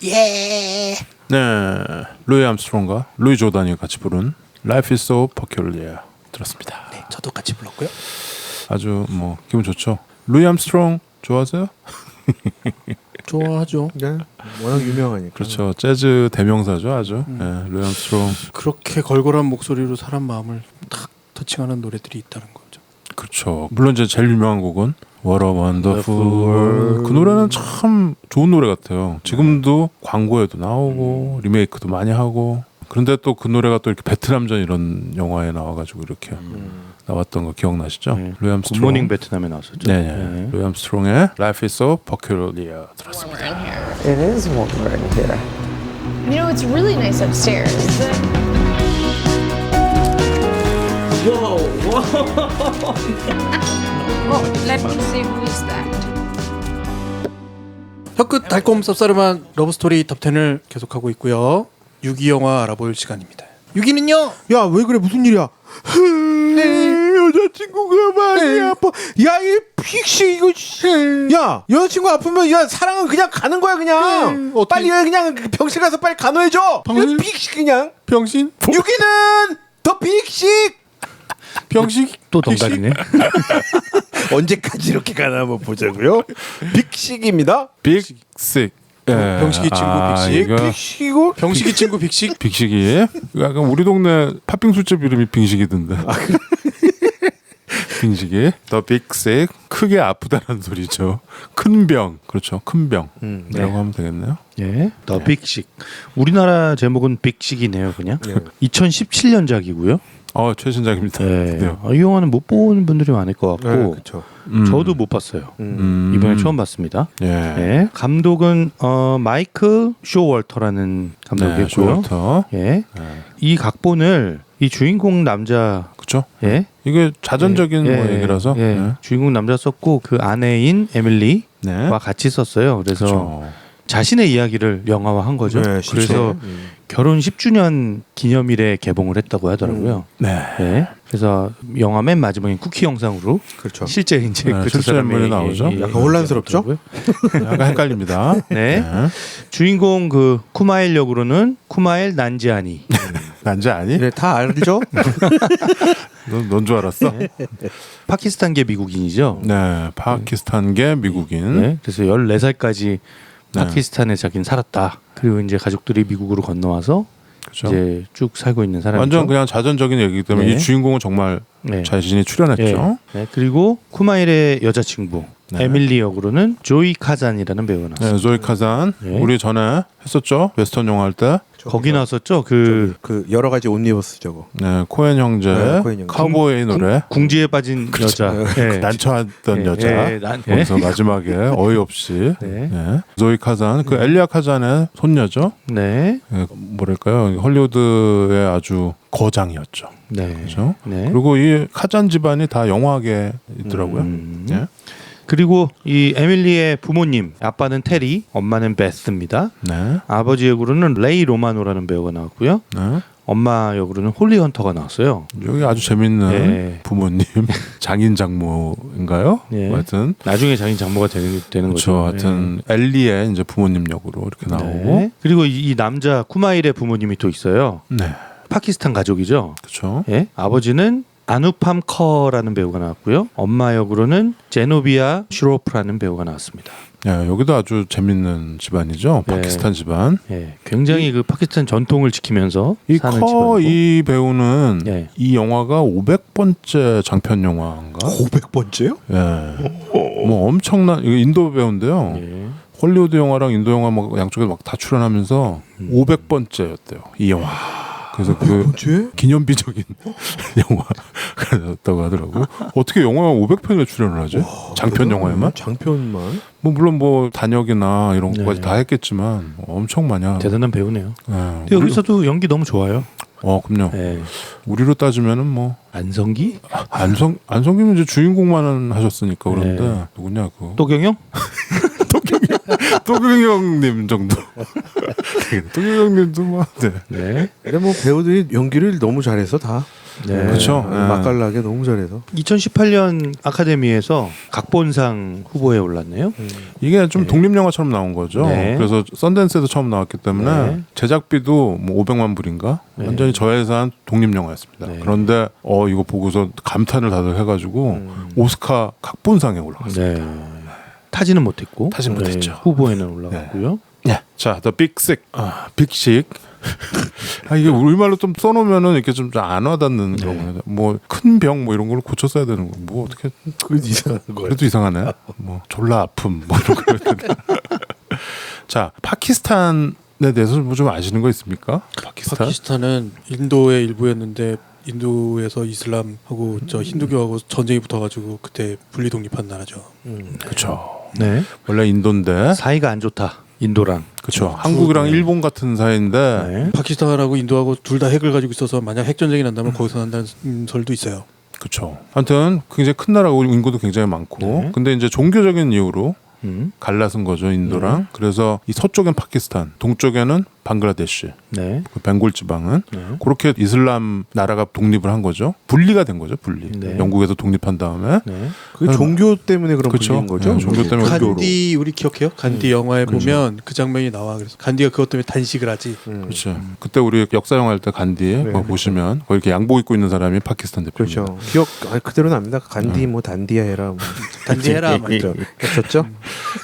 예. 네, 루이 암스트롱과 루이 조단이 같이 부른 Life is so peculiar 들었습니다. 네, 저도 같이 불렀고요. 아주 뭐 기분 좋죠. 루이 암스트롱 좋아하세요? 좋아하죠. 네. 워낙 유명하니까. 그렇죠. 재즈 대명사죠, 아주. 네, 루이 암스트롱. 그렇게 걸걸한 목소리로 사람 마음을 탁 터칭하는 노래들이 있다는 거죠. 그렇죠. 물론 이제 제일 유명한 곡은 What a Wonderful World. 그 노래는 참 좋은 노래 같아요. 지금도 광고에도 나오고 리메이크도 많이 하고. 그런데 또 그 노래가 또 이렇게 베트남전 이런 영화에 나와가지고 이렇게 나왔던 거 기억나시죠? 네. 루이 암스트롱. 굿모닝 베트남에 나왔었죠. 네. 루이 암스트롱의 Life is so peculiar 들었습니다. It is warmer in here. You know, it's really nice upstairs. Oh, let me see who is that. 혀끝 달콤 쌉싸름한 러브스토리 탑10을 계속하고 있고요. 유기영화 알아볼 시간입니다. 유기는요? 야, 왜 그래? 무슨 일이야? 여자친구가 많이 아파. 야, 이 픽시 이거. 야, 여자친구 아프면 야 사랑은 그냥 가는 거야 그냥. 빨리 그냥 병실 가서 빨리 간호해줘. 병실? 픽시 그냥. 병신? 유기는 더 픽식. 병식? 또 덩달이네. 언제까지 이렇게 가나 한번 보자고요. 빅식입니다. 빅식. 예. 병식이 친구 빅식. 이거 빅식이고 병식이 친구 빅식? 빅식이. 약간 우리 동네 팥빙 술집 이름이 빙식이던데. 빙식이. 더 빅식. 크게 아프다는 소리죠. 큰 병. 그렇죠. 큰 병. 이라고 하면 되겠네요. 예, 더 빅식. 우리나라 제목은 빅식이네요, 그냥. 2017년작이고요. 최신작입니다. 네. 이 영화는 못 보는 분들이 많을 것 같고, 그렇죠. 저도 못 봤어요. 이번에 처음 봤습니다. 예. 예. 감독은 마이크 쇼월터라는 감독이고요. 네, 쇼월터. 예. 네. 이 각본을 이 주인공 남자 그렇죠. 예. 이게 자전적인 예, 뭐 예, 얘기라서. 예. 네. 주인공 남자 썼고 그 아내인 에밀리와 네. 같이 썼어요. 그래서 그렇죠. 자신의 이야기를 영화화한 거죠. 네, 그래서 결혼 10주년 기념일에 개봉을 했다고 하더라고요. 네. 네. 그래서 영화 맨 마지막엔 쿠키 영상으로 그렇죠. 실제 이제 네, 그 실제 인물이 나오죠. 약간 혼란스럽죠? 약간 헷갈립니다. 네. 주인공 그 쿠마일 역으로는 쿠마일 난지아니. 난지 아니? 네, 다 알죠? 넌 줄 알았어? 파키스탄계 미국인이죠. 네. 파키스탄계 미국인. 네. 그래서 14살까지 파키스탄에 자기는 살았다. 그리고 이제 가족들이 미국으로 건너와서 그렇죠. 이제 쭉 살고 있는 사람이죠. 완전 그냥 자전적인 얘기이기 때문에 네. 이 주인공은 정말 네. 자신이 출연했죠. 네. 그리고 쿠마일의 여자친구 네. 에밀리 역으로는 조이 카잔이라는 배우가 나왔어요. 네, 조이 카잔. 네. 우리 전에 했었죠. 웨스턴 영화 할 때. 거기 나왔었죠. 그 그 여러 가지 옴니버스 저거. 네, 코엔 형제, 네, 코엔 형제. 카우보이 노래. 궁지에 빠진 여자. 네. 난처했던 네, 여자. 네, 거기서 마지막에 어이없이 네. 네. 조이 카잔, 그 엘리아 카잔의 손녀죠. 네. 네, 뭐랄까요, 헐리우드의 아주 거장이었죠. 네. 그렇죠. 네. 그리고 이 카잔 집안이 다 영화계 있더라고요. 네. 그리고 이 에밀리의 부모님, 아빠는 테리, 엄마는 베스입니다. 네. 아버지 역으로는 레이 로마노라는 배우가 나왔고요. 네. 엄마 역으로는 홀리 헌터가 나왔어요. 여기 아주 재밌는 네. 부모님 장인 장모인가요? 네. 하여튼 나중에 자기 장모가 되는 그렇죠. 거죠. 하여튼 엘리의 이제 부모님 역으로 이렇게 네. 나오고. 네. 그리고 이 남자 쿠마일의 부모님이 또 있어요. 네. 파키스탄 가족이죠. 그렇죠. 예? 아버지는 아누팜 커라는 배우가 나왔고요. 엄마 역으로는 제노비아 슈로프라는 배우가 나왔습니다. 네, 여기도 아주 재밌는 집안이죠. 네. 파키스탄 집안. 예, 굉장히 그 파키스탄 전통을 지키면서 이 사는 커 집안이고. 이 배우는 네. 이 영화가 500번째 장편 영화인가? 500번째요? 예. 뭐 엄청난 이거 인도 배우인데요. 예. 홀리우드 영화랑 인도 영화 막 양쪽에 막 다 출연하면서 500번째였대요. 이 영화. 그래서 그 번째? 기념비적인 영화였다고 하더라고. 어떻게 영화에 500편이나 출연을 하지? 장편 영화에만? 장편만. 뭐 물론 뭐 단역이나 이런 네. 것까지 다 했겠지만 엄청 많이 하고. 대단한 배우네요. 예. 근데 여기서도 연기 너무 좋아요. 그럼요. 예. 우리로 따지면은 뭐 안성기? 안성기는 이제 주인공만 하셨으니까 그런데 네. 누구냐 그 도경영? 도경영님 정도. 도경영님도 뭐 네. 네. 근데 뭐 배우들이 연기를 너무 잘해서 다. 네. 그쵸. 네. 맛깔나게 너무 잘해서. 2018년 아카데미에서 각본상 후보에 올랐네요. 이게 좀 독립영화처럼 나온 거죠. 네. 그래서 썬댄스에서 처음 나왔기 때문에 네. 제작비도 뭐 500만 불인가 네. 완전히 저예산 독립영화였습니다. 네. 그런데 이거 보고서 감탄을 다들 해가지고 오스카 각본상에 올라갔어요. 네. 타지는 못했고 타지 못했죠. 후보에는 올라갔고요. 네. 자, The Big Sick. 빅식. 이게 우리말로 좀 써놓으면은 이렇게 좀 안 와닿는 네. 경우는 뭐큰 병 뭐 이런 걸로 고쳐 써야 되는 거. 뭐 어떻게 그 이상한 거. 그래도 이상하네. 뭐 졸라 아픔 뭐 이런 거. 자, 파키스탄에 대해서 뭐 좀 아시는 거 있습니까? 파키스탄은 인도의 일부였는데 인도에서 이슬람하고 저 힌두교하고 전쟁이 붙어가지고 그때 분리 독립한 나라죠. 그렇죠. 네. 원래 인도인데 사이가 안 좋다. 인도랑. 그렇죠. 한국이랑 일본 같은 사이인데 네. 파키스탄하고 인도하고 둘 다 핵을 가지고 있어서 만약 핵 전쟁이 난다면 거기서 난다는 설도 있어요. 그렇죠. 아무튼 굉장히 큰 나라고 인구도 굉장히 많고 네. 근데 이제 종교적인 이유로 음. 갈라선 거죠 인도랑. 그래서 이 서쪽엔 파키스탄, 동쪽에는 방글라데시, 네. 그 벵골 지방은 네. 그렇게 이슬람 나라가 독립을 한 거죠. 분리가 된 거죠, 분리. 네. 영국에서 독립한 다음에. 네. 그 종교 때문에 그런 그쵸. 분인 거죠. 네, 종교 때문에 간디 우리 기억해요? 간디 영화에 보면 그 장면이 나와. 그래서 간디가 그것 때문에 단식을 하지. 그렇죠. 그때 우리 역사 영화 할 때 간디 그거 보시면 거기 이렇게 양복 입고 있는 사람이 파키스탄 대표입니다. 그렇죠. 기억 그대로 납니다. 간디 뭐 단디야 해라. 뭐. 단디해라 맞죠. 했었죠.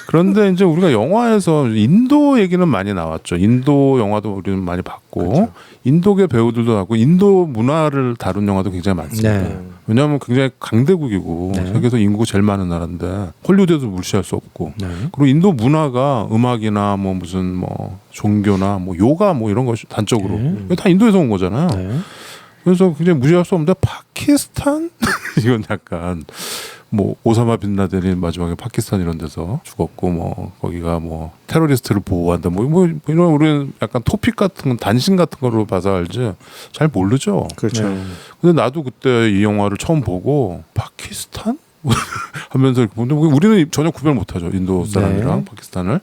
그런데 이제 우리가 영화에서 인도 얘기는 많이 나왔죠. 인도 영화도 우리는 많이 봤고 인도계 배우들도 나왔고 인도 문화를 다룬 영화도 굉장히 많습니다. 네. 왜냐하면 굉장히 강대국이고 네. 세계에서 인구가 제일 많은 나라인데 헐리우드에도 무시할 수 없고 네. 그리고 인도 문화가 음악이나 뭐 무슨 뭐 종교나 뭐 요가 뭐 이런 것이 단적으로 이거 다 인도에서 온 거잖아요. 네. 그래서 굉장히 무시할 수 없는데 파키스탄 이건 약간 뭐 오사마 빈 라덴이 마지막에 파키스탄 이런 데서 죽었고 뭐 거기가 뭐 테러리스트를 보호한다 뭐 이런 우리는 약간 토픽 같은 건 단신 같은 거로 봐서 알지 잘 모르죠. 그렇죠. 네. 근데 나도 그때 이 영화를 처음 보고 파키스탄 하면서 근데 우리는 전혀 구별 못하죠 인도 사람이랑 네. 파키스탄을.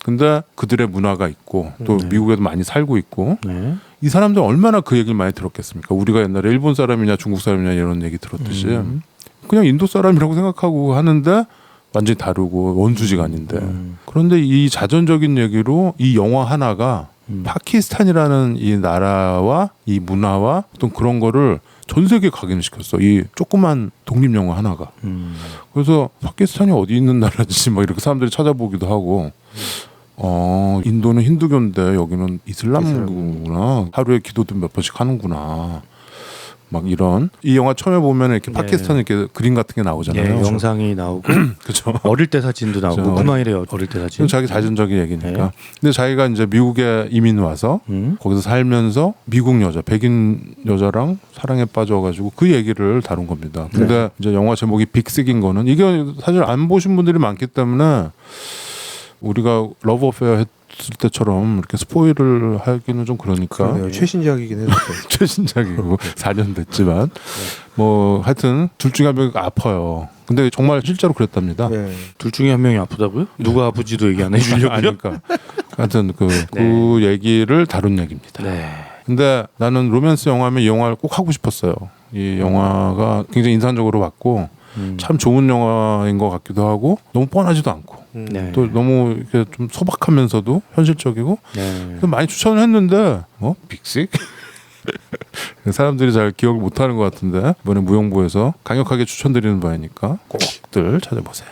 근데 그들의 문화가 있고 또 미국에도 많이 살고 있고 네. 이 사람들 얼마나 그 얘기를 많이 들었겠습니까? 우리가 옛날에 일본 사람이냐 중국 사람이냐 이런 얘기 들었듯이 그냥 인도 사람이라고 생각하고 하는데 완전히 다르고 원수지간인데 그런데 이 자전적인 얘기로 이 영화 하나가 파키스탄이라는 이 나라와 이 문화와 어떤 그런 거를 전 세계에 각인시켰어. 이 조그만 독립 영화 하나가. 그래서 파키스탄이 어디 있는 나라지 막 이렇게 사람들이 찾아보기도 하고 인도는 힌두교인데 여기는 이슬람구나. 하루에 기도도 몇 번씩 하는구나. 막 이런 이 영화 처음에 보면 이렇게 파키스탄 이렇게 그림 같은 게 나오잖아요. 예, 영상이 나오고 그렇죠. 어릴 때 사진도 나오고 그렇죠. 쿠마일의 어릴 때 사진. 그건 자기 자전적인 얘기니까. 네. 근데 자기가 이제 미국에 이민 와서 거기서 살면서 미국 여자, 백인 여자랑 사랑에 빠져가지고 그 얘기를 다룬 겁니다. 근데 이제 영화 제목이 빅식인 거는 이게 사실 안 보신 분들이 많기 때문에 우리가 러브 어페어 했을 때처럼 이렇게 스포일을 하기는 좀 그러니까 그러네요. 최신작이긴 해서. 최신작이고 4년 됐지만 뭐 하여튼 둘 중에 한 명이 아파요. 근데 정말 실제로 그랬답니다. 네. 둘 중에 한 명이 아프다고요? 누가 아프지도 얘기 안 해주려고요? 아니까 하여튼 그 얘기를 다룬 얘기입니다. 네. 근데 나는 로맨스 영화면 이 영화를 꼭 하고 싶었어요. 이 영화가 굉장히 인상적으로 봤고 참 좋은 영화인 것 같기도 하고 너무 뻔하지도 않고 네. 또 너무 이렇게 좀 소박하면서도 현실적이고 네. 많이 추천을 했는데 빅식? 사람들이 잘 기억을 못하는 것 같은데 이번에 무용부에서 강력하게 추천드리는 바이니까 꼭들 찾아보세요.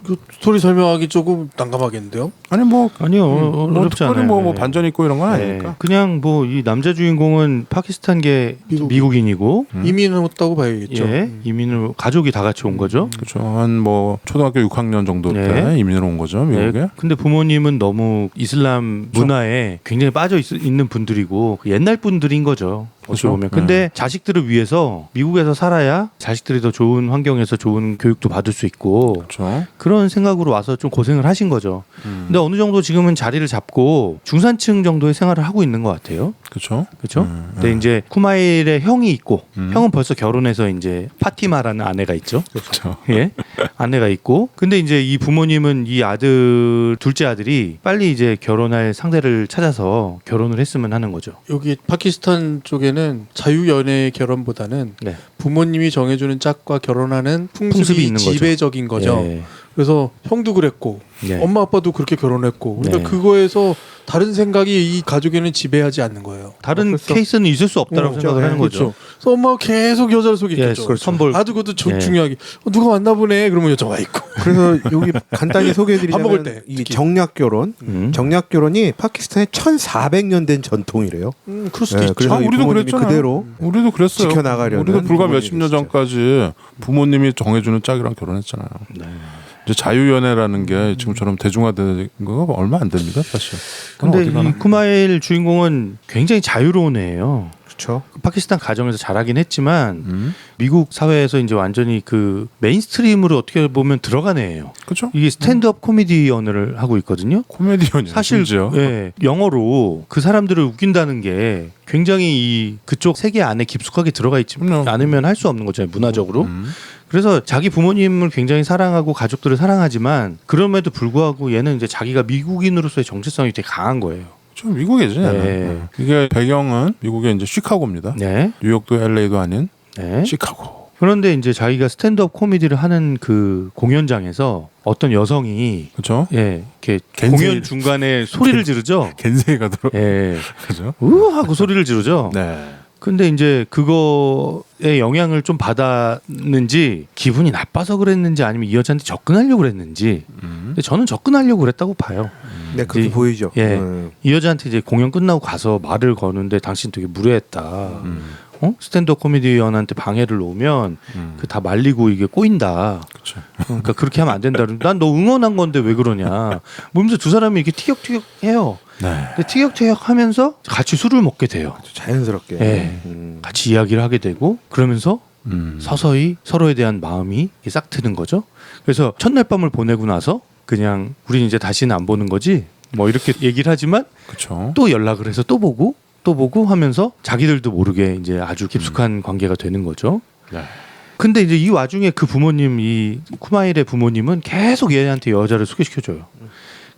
그 스토리 설명하기 조금 난감하겠는데요? 아니 뭐 아니요 뭐 어렵지 특별히 않아요. 뭐 네. 반전 있고 이런 건 네. 아니니까. 그냥 뭐 이 남자 주인공은 파키스탄계 미국인이고 이민을 했다고 봐야겠죠. 예, 이민을 가족이 다 같이 온 거죠. 그렇죠. 한 뭐 초등학교 6학년 정도 때 네. 이민을 온 거죠 미국에. 네. 근데 부모님은 너무 이슬람 문화에 굉장히 빠져 있는 분들이고 그 옛날 분들인 거죠. 어찌 그렇죠. 보면. 근데 자식들을 위해서 미국에서 살아야 자식들이 더 좋은 환경에서 좋은 교육도 받을 수 있고 그렇죠. 그런 생각으로 와서 좀 고생을 하신 거죠. 근데 어느 정도 지금은 자리를 잡고 중산층 정도의 생활을 하고 있는 것 같아요. 그렇죠. 그렇죠? 근데 이제 쿠마일의 형이 있고 형은 벌써 결혼해서 이제 파티마라는 아내가 있죠. 그렇죠. 예, 아내가 있고. 근데 이제 이 부모님은 이 둘째 아들이 빨리 이제 결혼할 상대를 찾아서 결혼을 했으면 하는 거죠. 여기 파키스탄 쪽에는 자유연애 결혼보다는 네. 부모님이 정해주는 짝과 결혼하는 풍습이 풍습이 있는 거죠. 지배적인 거죠. 예. 그래서 형도 그랬고 예. 엄마 아빠도 그렇게 결혼했고 그러니까 네. 그거에서 다른 생각이 이 가족에는 지배하지 않는 거예요. 다른 그래서- 케이스는 있을 수 없다라고 생각을 하는 거죠. 그렇죠. 그래서 엄마가 계속 여자를 속였겠죠. 예, 선볼. 아주 그것도 예. 중요하게 누가 왔나 보네. 그러면 여자 와 있고. 그래서 여기 간단히 소개해드리자면 밥 먹을 때 이 특히. 정략 결혼, 정략 결혼이 파키스탄에 1,400년 된 전통이래요. 그럴 수도 예, 있죠. 그래서 이 우리도 부모님이 그랬잖아요. 그대로 우리도 그랬어요. 지켜나가려는 우리도 불과 몇십 년 부모님이시죠. 전까지 부모님이 정해주는 짝이랑 결혼했잖아요. 이제 자유연애라는 게 지금처럼 대중화된 거 얼마 안 됩니다, 사실. 근데 어디 가나. 이 쿠마일 주인공은 굉장히 자유로운 애예요. 그렇죠. 파키스탄 가정에서 자라긴 했지만 미국 사회에서 이제 완전히 그 메인스트림으로 어떻게 보면 들어간 애예요. 그렇죠. 이게 스탠드업 코미디언을 하고 있거든요. 코미디언이 사실 심지어. 예, 영어로 그 사람들을 웃긴다는 게 굉장히 이 그쪽 세계 안에 깊숙하게 들어가 있지 않으면 할 수 없는 거잖아요, 문화적으로. 그래서 자기 부모님을 굉장히 사랑하고 가족들을 사랑하지만 그럼에도 불구하고 얘는 이제 자기가 미국인으로서의 정체성이 되게 강한 거예요. 좀 미국이지. 네. 이게 배경은 미국의 이제 시카고입니다. 네. 뉴욕도 LA도 아닌 네. 시카고. 그런데 이제 자기가 스탠드업 코미디를 하는 그 공연장에서 어떤 여성이 그렇죠. 예, 이렇게 겐세이- 공연 중간에 소리를 지르죠. 겐세이가 들어. 예. 그죠? 하고 소리를 지르죠. 네. 근데 이제 그거에 영향을 좀 받았는지 기분이 나빠서 그랬는지 아니면 이 여자한테 접근하려고 그랬는지 근데 저는 접근하려고 그랬다고 봐요. 네, 그렇게 이- 보이죠. 예. 이 여자한테 이제 공연 끝나고 가서 말을 거는데 당신 되게 무례했다. 스탠드업 코미디언한테 방해를 놓으면 그 다 말리고 이게 꼬인다. 그렇죠. 그러니까 그렇게 하면 안 된다. 난 너 응원한 건데 왜 그러냐. 몸에서 두 사람이 이렇게 티격태격해요. 네. 근데 티격태격하면서 같이 술을 먹게 돼요. 자연스럽게. 예. 같이 이야기를 하게 되고 그러면서 음. 서서히 서로에 대한 마음이 싹 트는 거죠. 그래서 첫날 밤을 보내고 나서 그냥 우린 이제 다시는 안 보는 거지. 뭐 이렇게 얘기를 하지만 그렇죠. 또 연락을 해서 또 보고 하면서 자기들도 모르게 이제 아주 깊숙한 관계가 되는 거죠. 네. 근데 이제 이 와중에 그 부모님, 이 쿠마일의 부모님은 계속 얘한테 여자를 소개시켜줘요.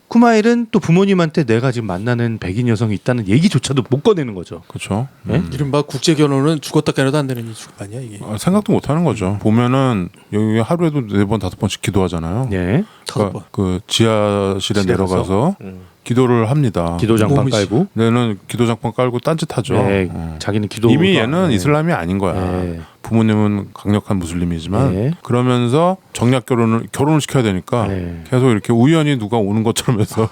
쿠마일은 또 부모님한테 내가 지금 만나는 백인 여성이 있다는 얘기조차도 못 꺼내는 거죠. 그렇죠. 예? 이른바 국제 결혼은 죽었다 깨어나도 안 되는 이슈 아니야 이게. 생각도 못 하는 거죠. 보면은 여기 하루에도 4번 5번씩 기도하잖아요. 예. 그러니까 그 지하실에 집에 내려가서 기도를 합니다. 기도장판 몸이지. 깔고. 얘는 기도장판 깔고 딴짓하죠. 예. 어. 자기는 기도. 이미 얘는 이슬람이 아닌 거야. 예. 부모님은 강력한 무슬림이지만 예. 그러면서 정략 결혼을 시켜야 되니까 예. 계속 이렇게 우연히 누가 오는 것처럼 해서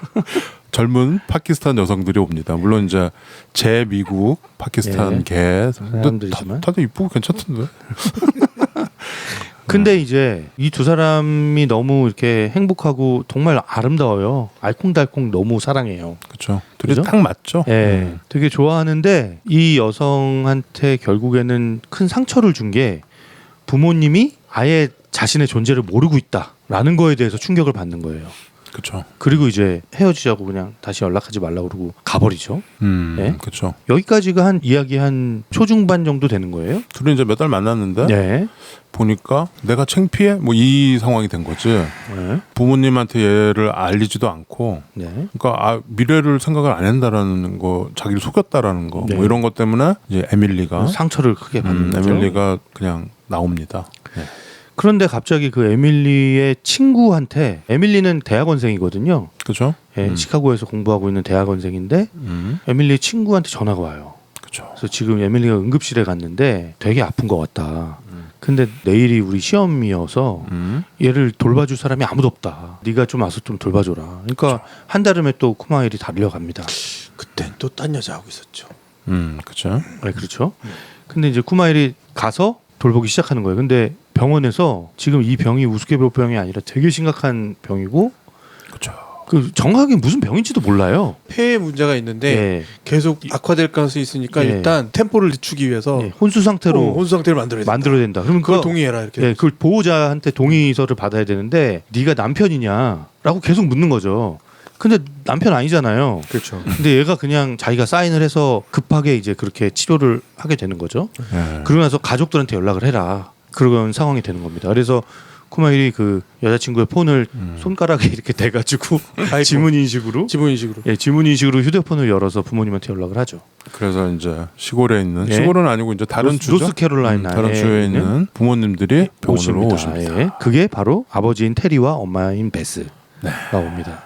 젊은 파키스탄 여성들이 옵니다. 물론 이제 제 미국 파키스탄 예. 개 사람들이지만. 다들 이쁘고 괜찮던데. 근데 이제 이 두 사람이 너무 이렇게 행복하고 정말 아름다워요. 알콩달콩 너무 사랑해요. 그렇죠. 둘이 그죠? 딱 맞죠. 예. 되게 좋아하는데 이 여성한테 결국에는 큰 상처를 준 게 부모님이 아예 자신의 존재를 모르고 있다라는 거에 대해서 충격을 받는 거예요. 그렇죠. 그리고 이제 헤어지자고 그냥 다시 연락하지 말라고 그러고 가버리죠. 네? 그렇죠. 여기까지가 한 이야기 한 초중반 정도 되는 거예요. 둘이 이제 몇 달 만났는데 네. 보니까 내가 창피해 뭐 이 상황이 된 거지. 네. 부모님한테 얘를 알리지도 않고. 네. 그러니까 미래를 생각을 안 한다라는 거, 자기를 속였다라는 거, 네. 뭐 이런 것 때문에 이제 에밀리가 상처를 크게 받는 거죠. 에밀리가 그냥 나옵니다. 네. 그런데 갑자기 그 에밀리의 친구한테 에밀리는 대학원생이거든요. 그렇죠? 예, 시카고에서 공부하고 있는 대학원생인데 에밀리의 친구한테 전화가 와요. 그렇죠. 그래서 지금 에밀리가 응급실에 갔는데 되게 아픈 것 같다. 근데 내일이 우리 시험이어서 얘를 돌봐줄 사람이 아무도 없다. 네가 좀 와서 좀 돌봐줘라. 그러니까 한 달 후에 또 쿠마일이 달려갑니다. 그땐 또 딴 여자하고 있었죠. 그렇죠. 네, 그렇죠. 근데 이제 쿠마일이 가서 돌보기 시작하는 거예요. 근데 병원에서 지금 이 병이 우스갯볼 병이 아니라 되게 심각한 병이고 그렇죠. 그 정확하게 무슨 병인지도 몰라요. 폐에 문제가 있는데 예. 계속 악화될 가능성이 있으니까 예. 일단 템포를 늦추기 위해서 예, 혼수 상태로 혼수 상태를 만들어야 된다. 만들어야 된다. 그러면 그걸 그거 동의해라 이렇게. 예, 그걸 보호자한테 동의서를 받아야 되는데 네가 남편이냐라고 계속 묻는 거죠. 근데 남편 아니잖아요. 그렇죠. 근데 얘가 그냥 자기가 사인을 해서 급하게 이제 그렇게 치료를 하게 되는 거죠. 예. 그러고 나서 가족들한테 연락을 해라. 그런 상황이 되는 겁니다. 그래서 쿠마일이 그 여자친구의 폰을 손가락에 이렇게 대가지고 지문 인식으로 휴대폰을 열어서 부모님한테 연락을 하죠. 그래서 이제 시골에 있는 예. 시골은 아니고 이제 다른 주죠. 노스캐롤라이나에 다른 주에 있는 부모님들이 병원으로 오십니다. 예. 그게 바로 아버지인 테리와 엄마인 베스가 옵니다.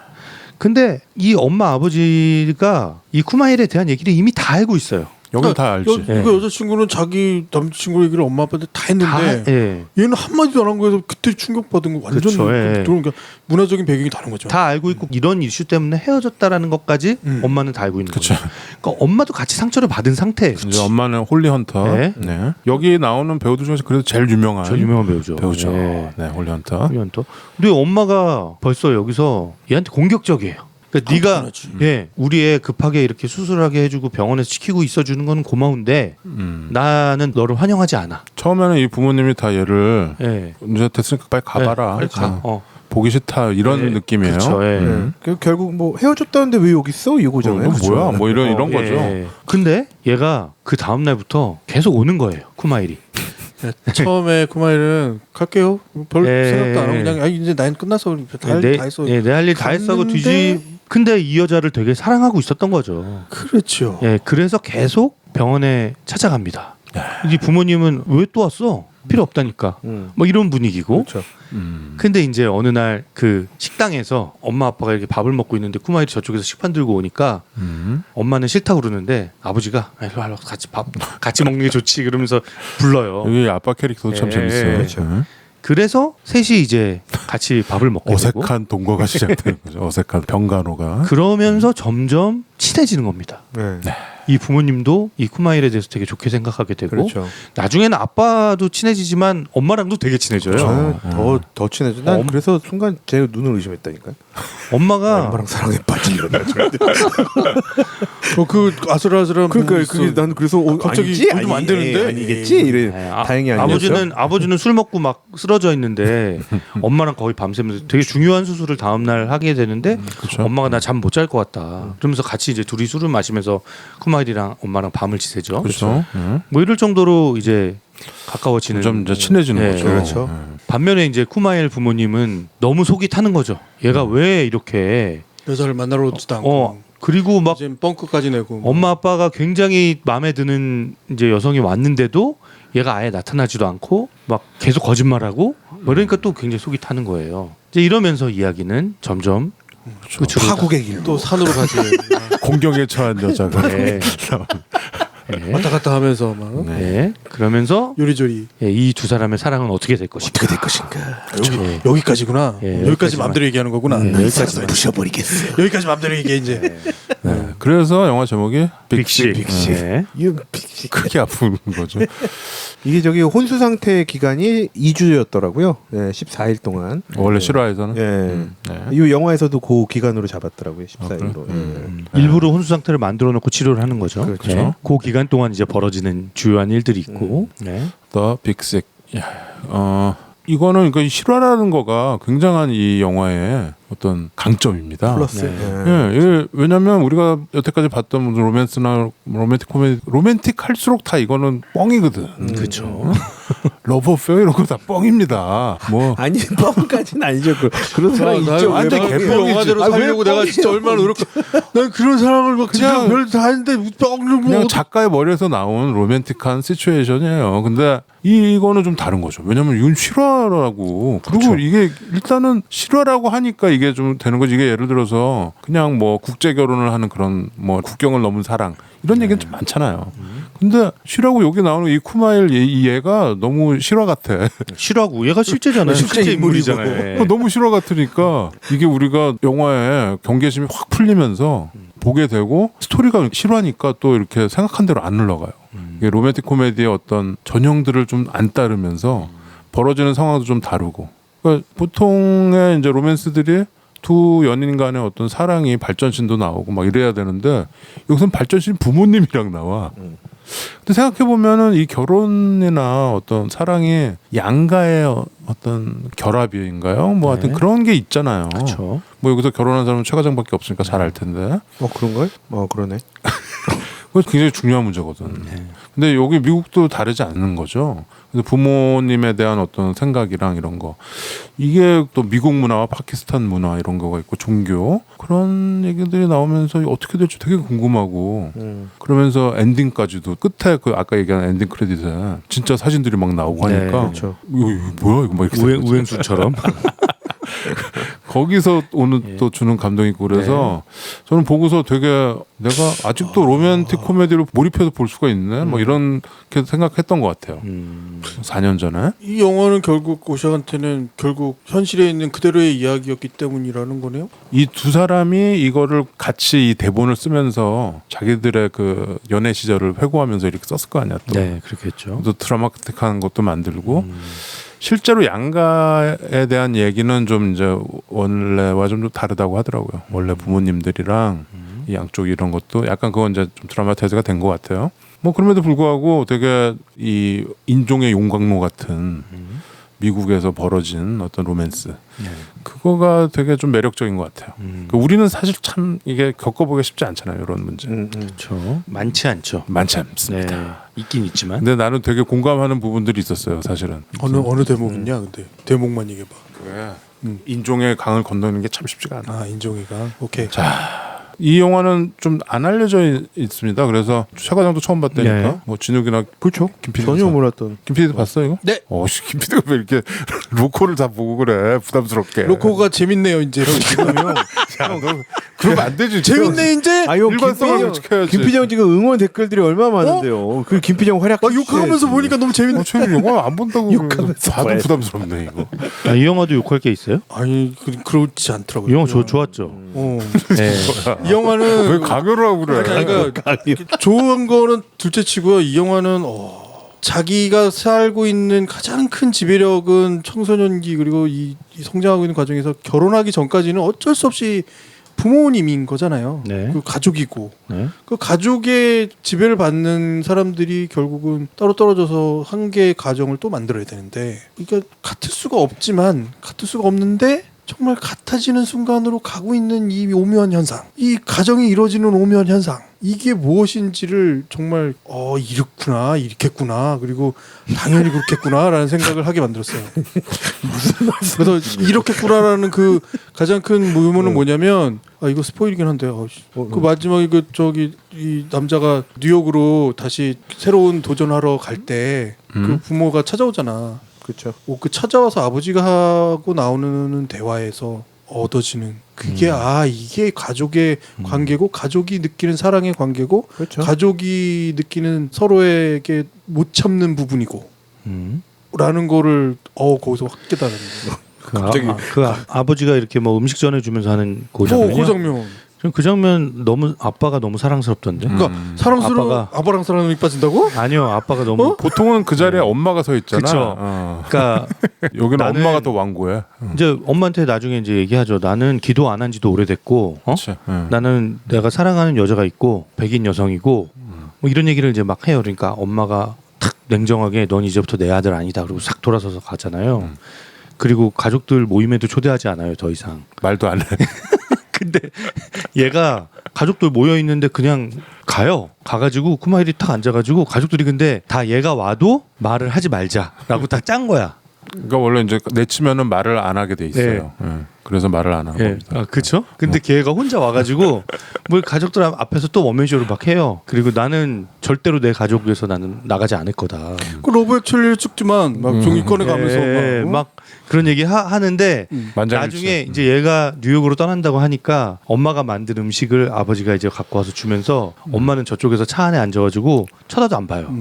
근데 이 엄마 아버지가 이 쿠마일에 대한 얘기를 이미 다 알고 있어요. 여기 다 알지. 그 여자친구는 자기 남자친구 얘기를 엄마 아빠한테 다 했는데 예. 얘는 한마디도 안 한 거에서 그때 충격받은 거 완전 그쵸, 예. 들어오니까 문화적인 배경이 다른 거죠. 다 알고 있고 이런 이슈 때문에 헤어졌다라는 것까지 엄마는 다 알고 있는 거죠. 그러니까 엄마도 같이 상처를 받은 상태예요. 이제 엄마는 홀리 헌터. 네. 네. 여기 나오는 배우들 중에서 그래도 제일 유명한 저 유명한 배우죠. 배우죠. 네. 네, 홀리 헌터. 홀리헌터. 근데 엄마가 벌써 여기서 얘한테 공격적이에요. 그러니까 네가 당연하지. 우리 애 급하게 이렇게 수술하게 해주고 병원에서 지키고 있어주는 건 고마운데 나는 너를 환영하지 않아. 처음에는 이 부모님이 다 얘를 예. 이제 됐으니까 빨리 가봐라. 빨리 가. 보기 싫다 이런 네. 느낌이에요. 그렇죠. 예. 결국 뭐 헤어졌다는데 왜 여기 있어 이거잖아요. 너 뭐야? 뭐 이런 예. 거죠. 근데 얘가 그 다음 날부터 계속 오는 거예요. 쿠마일이. 처음에 쿠마일은 갈게요. 별 예. 생각도 안 하고 그냥 아, 이제 나는 끝났어. 다 했어. 내 할 일 다 했어고 갔는데 근데 이 여자를 되게 사랑하고 있었던 거죠. 그렇죠. 예, 그래서 계속 병원에 찾아갑니다. 이 부모님은 왜 또 왔어? 필요 없다니까. 뭐 이런 분위기고. 그렇죠. 근데 이제 어느 날 그 식당에서 엄마 아빠가 이렇게 밥을 먹고 있는데 쿠마일이 저쪽에서 식판 들고 오니까 엄마는 싫다고 그러는데 아버지가 일로 와 같이 밥 같이 먹는 게 좋지 그러면서 불러요. 여기 아빠 캐릭터도 참 예. 재밌어요. 그렇죠. 네. 그래서 셋이 이제 같이 밥을 먹게 되고 어색한 동거가 시작되는 거죠. 어색한 병간호가. 그러면서 점점 친해지는 겁니다. 네. 이 부모님도 이 쿠마일에 대해서 되게 좋게 생각하게 되고 그렇죠. 나중에는 아빠도 친해지지만 엄마랑도 되게 친해져요. 저는 더 친해져. 난 그래서 순간 제 눈을 의심했다니까요. 엄마가 엄마랑 사랑에 빠지려. 그 아슬아슬한 그러니까 부분이 그게 있어. 난 그래서 갑자기 아니지? 좀 안 되는데? 아니겠지 이래. 다행히 아니었죠. 아버지는 술 먹고 막 쓰러져 있는데 엄마랑 거의 밤새면서 되게 중요한 수술을 다음 날 하게 되는데 그렇죠. 엄마가 나 잠 못 잘 것 같다. 그러면서 같이 이제 둘이 술을 마시면서 쿠마일이랑 엄마랑 밤을 지새죠. 그렇죠. 뭐 이럴 정도로 이제 가까워지는 좀 이제 친해지는 네, 거죠. 그렇죠. 반면에 이제 쿠마일 부모님은 너무 속이 타는 거죠. 얘가 왜 이렇게 여자를 만나러 오지도 않고 그리고 막 이제 뻥크까지 내고 뭐. 엄마 아빠가 굉장히 마음에 드는 이제 여성이 왔는데도 얘가 아예 나타나지도 않고 막 계속 거짓말하고 뭐 이러니까 또 굉장히 속이 타는 거예요. 이제 이러면서 이야기는 점점 끝으로 파국의 길로. 또 산으로 가지. 공경에 처한 여자가. 네. 네. 왔다 갔다 하면서 막 네. 그러면서 요리조리 이 두 사람의 사랑은 어떻게 될 것인가? 어떻게 될 것인가. 여기 여기까지구나. 예, 여기까지 여기까지만. 마음대로 얘기하는 거구나. 여기까지 부셔버리겠어. 여기까지 마음대로 얘기해 이제. 네. 그래서 영화 제목이 빅시. 빅시. 네. 크게 아픈 거죠. 이게 저기 혼수 상태 기간이 2주였더라고요. 네, 14일 동안. 원래 실화에서는. 예. 네. 이 영화에서도 그 기간으로 잡았더라고요. 14일로. 일부러 혼수 상태를 만들어 놓고 치료를 하는 거죠. 그렇죠. 네. 그 기간 동안 이제 벌어지는 주요한 일들이 있고. 네. The Big Sick. 이거는 그러니까 이 실화라는 거가 굉장한 이 영화의 어떤 강점입니다. 플러스. 네. 예, 이게 왜냐면 우리가 여태까지 봤던 무슨 로맨스나 로맨틱 코미디 로맨틱할수록 다 이거는 뻥이거든. 그렇죠. 러브 어페어 이런 거 다 뻥입니다. 뭐 아니 뻥까지는 아니죠. 그런 사람 있죠. 완전 왜 개뻥이지. 뻥이지? 영화대로 아, 왜 살려고 내가 뻥이에요? 진짜 얼마나 노력해. 난 그런 사람을 막 그냥- 지금 별다 했는데 뻥을 그냥 뭐 작가의 머리에서 나온 로맨틱한 시츄에이션이에요. 근데 이거는 좀 다른 거죠. 왜냐면 이건 실화라고. 그리고 이게 일단은 실화라고 하니까 이게 좀 되는 거지. 이게 예를 들어서 그냥 뭐 국제 결혼을 하는 그런 뭐 국경을 넘은 사랑 이런 얘기는 좀 많잖아요. 근데 실화고 여기 나오는 이 쿠마일 이 얘가 너무 실화 같아. 실화고 얘가 실제잖아요. 실제 인물이잖아요. 네. 너무 실화 같으니까 이게 우리가 영화에 경계심이 확 풀리면서 보게 되고 스토리가 실화니까 또 이렇게 생각한 대로 안 흘러가요. 이게 로맨틱 코미디의 어떤 전형들을 좀 안 따르면서 벌어지는 상황도 좀 다르고. 그러니까 보통의 이제 로맨스들이 두 연인 간의 어떤 사랑이 발전신도 나오고 막 이래야 되는데 여기서는 발전신 부모님이랑 나와. 근데 생각해 보면은 이 결혼이나 어떤 사랑이 양가의 어떤 결합인가요? 뭐 하여튼 네. 그런 게 있잖아요. 그렇죠. 뭐 여기서 결혼한 사람은 최 과장밖에 없으니까 잘 알 텐데. 그런가요? 그러네. 그거 굉장히 중요한 문제거든. 네. 근데 여기 미국도 다르지 않는 거죠. 그래서 부모님에 대한 어떤 생각이랑 이런 거 이게 또 미국 문화와 파키스탄 문화 이런 거가 있고 종교 그런 얘기들이 나오면서 어떻게 될지 되게 궁금하고 그러면서 엔딩까지도 끝에 그 아까 얘기한 엔딩 크레딧에 진짜 사진들이 막 나오고 네, 하니까 그렇죠. 이거 뭐야 이거 막 이렇게 생각했지. 우행수처럼. 거기서 오는 예. 또 주는 감동이 있고 그래서 저는 보고서 되게 내가 아직도 로맨틱 코미디를 몰입해서 볼 수가 있네 뭐 이런 게 생각했던 것 같아요. 4년 전에. 이 영화는 결국 오샤한테는 결국 현실에 있는 그대로의 이야기였기 때문이라는 거네요. 이 두 사람이 이거를 같이 이 대본을 쓰면서 자기들의 그 연애 시절을 회고하면서 이렇게 썼을 거 아니야 또. 네, 그렇겠죠. 또 드라마틱한 것도 만들고 실제로 양가에 대한 얘기는 좀 이제 원래와 좀 다르다고 하더라고요. 원래 부모님들이랑 이 양쪽 이런 것도 약간 그건 이제 좀 드라마타이즈가 된 것 같아요. 뭐 그럼에도 불구하고 되게 이 인종의 용광로 같은 미국에서 벌어진 어떤 로맨스 네. 그거가 되게 좀 매력적인 것 같아요. 그 우리는 사실 참 이게 겪어보기 쉽지 않잖아요. 이런 문제 그렇죠. 많지 않죠. 많지 않습니다. 네, 있긴 있지만. 근데 나는 되게 공감하는 부분들이 있었어요. 사실은 어느 대목이냐 근데 대목만 얘기해봐. 그래. 인종의 강을 건너는 게 참 쉽지가 않아. 인종이가 오케이. 이 영화는 좀 안 알려져 있습니다. 그래서 최 과장도 처음 봤다니까. 네. 뭐 진욱이나 그렇죠. 김PD 전혀 몰랐던. 김PD도 봤어 이거? 네. 김PD가 왜 이렇게 로코를 다 보고 그래? 부담스럽게. 로코가 재밌네요 이제. 그러면 안 되지. 재밌네 이제. 아유 일반성을 지켜야지. 김피정 지금 응원 댓글들이 얼마나 많은데요. 그 김피정 활약. 욕하면서 보니까 너무 재밌네. 저 영화 안 본다고 욕하면서 봐도 봐야지. 부담스럽네 이거. 이 영화도 욕할 게 있어요? 아니 그렇지 이 않더라고요. 영화 좋았죠. 왜 네. 이 영화는 강요를 하고 그래? 그러니까 좋은 거는 둘째치고요. 이 영화는 자기가 살고 있는 가장 큰 지배력은 청소년기 그리고 이 성장하고 있는 과정에서 결혼하기 전까지는 어쩔 수 없이 부모님인 거잖아요. 네. 그 가족이고 네. 그 가족의 지배를 받는 사람들이 결국은 따로 떨어져서 한 개의 가정을 또 만들어야 되는데 그러니까 같을 수가 없는데 정말 같아지는 순간으로 가고 있는 이 오묘한 현상, 이 가정이 이루어지는 오묘한 현상, 이게 무엇인지를 정말 이렇구나, 이렇겠구나, 그리고 당연히 그렇겠구나라는 생각을 하게 만들었어요. 그래서 이렇겠구나라는 그 가장 큰 의문은 뭐냐면 이거 스포일이긴 한데 그 마지막에 이 남자가 뉴욕으로 다시 새로운 도전하러 갈 때 그 부모가 찾아오잖아. 그렇죠. 그 찾아와서 아버지가 하고 나오는 대화에서 얻어지는 그게 이게 가족의 관계고 가족이 느끼는 사랑의 관계고 그렇죠. 가족이 느끼는 서로에게 못 참는 부분이고 라는 거를 거기서 확 깨달았는데 갑자기. 아버지가 이렇게 뭐 음식 전해주면서 하는 그 장면이요? 그 장면 그 장면 너무 아빠가 너무 사랑스럽던데. 그러니까 사랑스러운 아빠가- 아빠랑 사랑이 빠진다고? 아니요, 아빠가 너무. 보통은 그 자리에 엄마가 서 있잖아. 그쵸. 어. 그러니까 여기는 나는- 엄마가 더 완고해. 이제 엄마한테 나중에 이제 얘기하죠. 나는 기도 안 한 지도 오래됐고, 그치. 응. 나는 내가 사랑하는 여자가 있고 백인 여성이고 뭐 이런 얘기를 이제 막 해요. 그러니까 엄마가 탁 냉정하게 넌 이제부터 내 아들 아니다. 그리고 싹 돌아서서 가잖아요. 그리고 가족들 모임에도 초대하지 않아요. 더 이상. 말도 안 해. 근데 얘가 가족들 모여 있는데 그냥 가요. 가가지고 쿠마일이 탁 앉아가지고 가족들이 근데 다 얘가 와도 말을 하지 말자라고 다 짠 거야. 그러니까 원래 이제 내치면은 말을 안 하게 돼 있어요. 응. 그래서 말을 안 하는 예. 겁니다. 아, 그쵸? 근데 걔가 혼자 와가지고 뭘 가족들 앞에서 또 원맨쇼를 막 해요. 그리고 나는 절대로 내 가족 위해서 나는 나가지 않을 거다. 그 러브 액츄얼리를 찍지만 막 종이 꺼내가면서 예, 막 그런 얘기 하는데 만장일치. 나중에 이제 얘가 뉴욕으로 떠난다고 하니까 엄마가 만든 음식을 아버지가 이제 갖고 와서 주면서 엄마는 저쪽에서 차 안에 앉아가지고 쳐다도 안 봐요.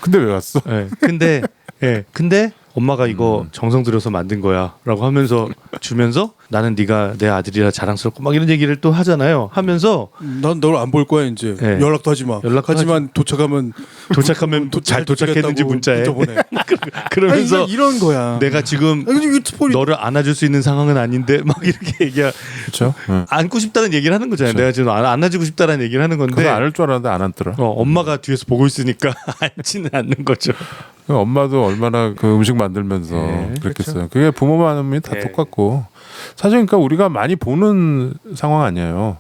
근데 왜 왔어? 예. 근데 엄마가 이거 정성 들여서 만든 거야라고 하면서 주면서 나는 네가 내 아들이라 자랑스럽고 막 이런 얘기를 또 하잖아요. 하면서 난 널 안 볼 거야 이제 네. 연락도 하지 마. 연락하지만 도착하면 잘 도착했는지 문자에 문자 보내. 그러면서 아니, 이런 거야. 내가 지금 아니, 이거 스포일. 너를 안아줄 수 있는 상황은 아닌데 막 이렇게 그렇죠. 응. 안고 싶다는 얘기를 하는 거잖아요. 내가 지금 안아주고 싶다는 얘기를 하는 건데 그거 안할 줄 알았는데 안 앉더라. 엄마가 뒤에서 보고 있으니까 앉지는 않는 거죠. 엄마도 얼마나 그 음식 만들면서 네, 그랬겠어요. 그게 부모 마음이 다 네. 똑같고 사실 그러니까 우리가 많이 보는 상황 아니에요.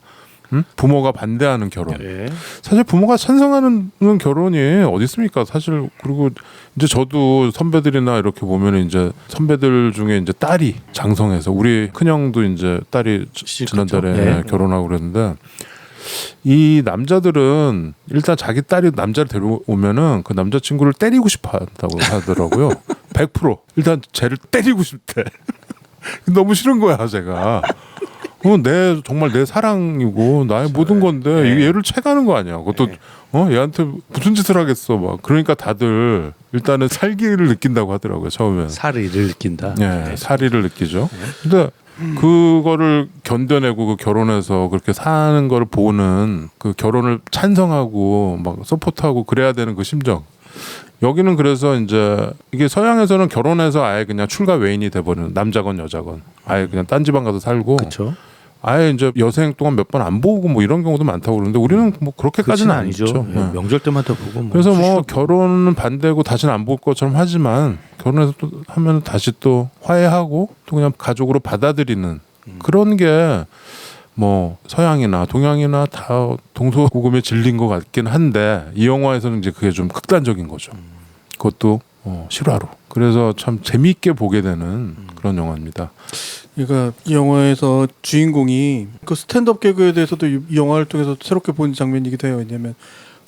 응? 부모가 반대하는 결혼. 네. 사실 부모가 찬성하는 결혼이 어디 있습니까? 사실 그리고 이제 저도 선배들이나 이렇게 보면 이제 선배들 중에 이제 딸이 장성해서 우리 큰형도 이제 딸이 지난달에 네. 결혼하고 그랬는데 이 남자들은 일단 자기 딸이 남자를 데려오면은 그 남자친구를 때리고 싶어 한다고 하더라고요. 100% 일단 쟤를 때리고 싶대. 너무 싫은 거야 제가. 정말 내 사랑이고 나의 모든 건데 이게 얘를 채가는 거 아니야. 그것도 얘한테 무슨 짓을 하겠어 막. 그러니까 다들 일단은 살기를 느낀다고 하더라고요 처음엔. 사리를 느낀다. 네, 사리를 느끼죠. 근데 그거를 견뎌내고 그 결혼해서 그렇게 사는 걸 보는 그 결혼을 찬성하고 막 서포트하고 그래야 되는 그 심정. 여기는 그래서 이제 이게 서양에서는 결혼해서 아예 그냥 출가 외인이 돼버리는 남자건 여자건 아예 그냥 딴 지방 가서 살고 그렇죠. 아예 이제 여생 동안 몇 번 안 보고 뭐 이런 경우도 많다고 그러는데 우리는 뭐 그렇게까지는 아니죠. 아니죠. 예, 명절 때만 더 보고. 그래서 뭐 결혼은 반대고 다시는 안 볼 것처럼 하지만 결혼해서 또 하면 다시 또 화해하고 또 그냥 가족으로 받아들이는 그런 게 뭐 서양이나 동양이나 다 동서고금에 질린 것 같긴 한데 이 영화에서는 이제 그게 좀 극단적인 거죠. 그것도 실화로. 그래서 참 재미있게 보게 되는 그런 영화입니다. 그러니까 이 영화에서 주인공이 그 스탠드업 개그에 대해서도 이 영화를 통해서 새롭게 본 장면이기도 해요. 왜냐하면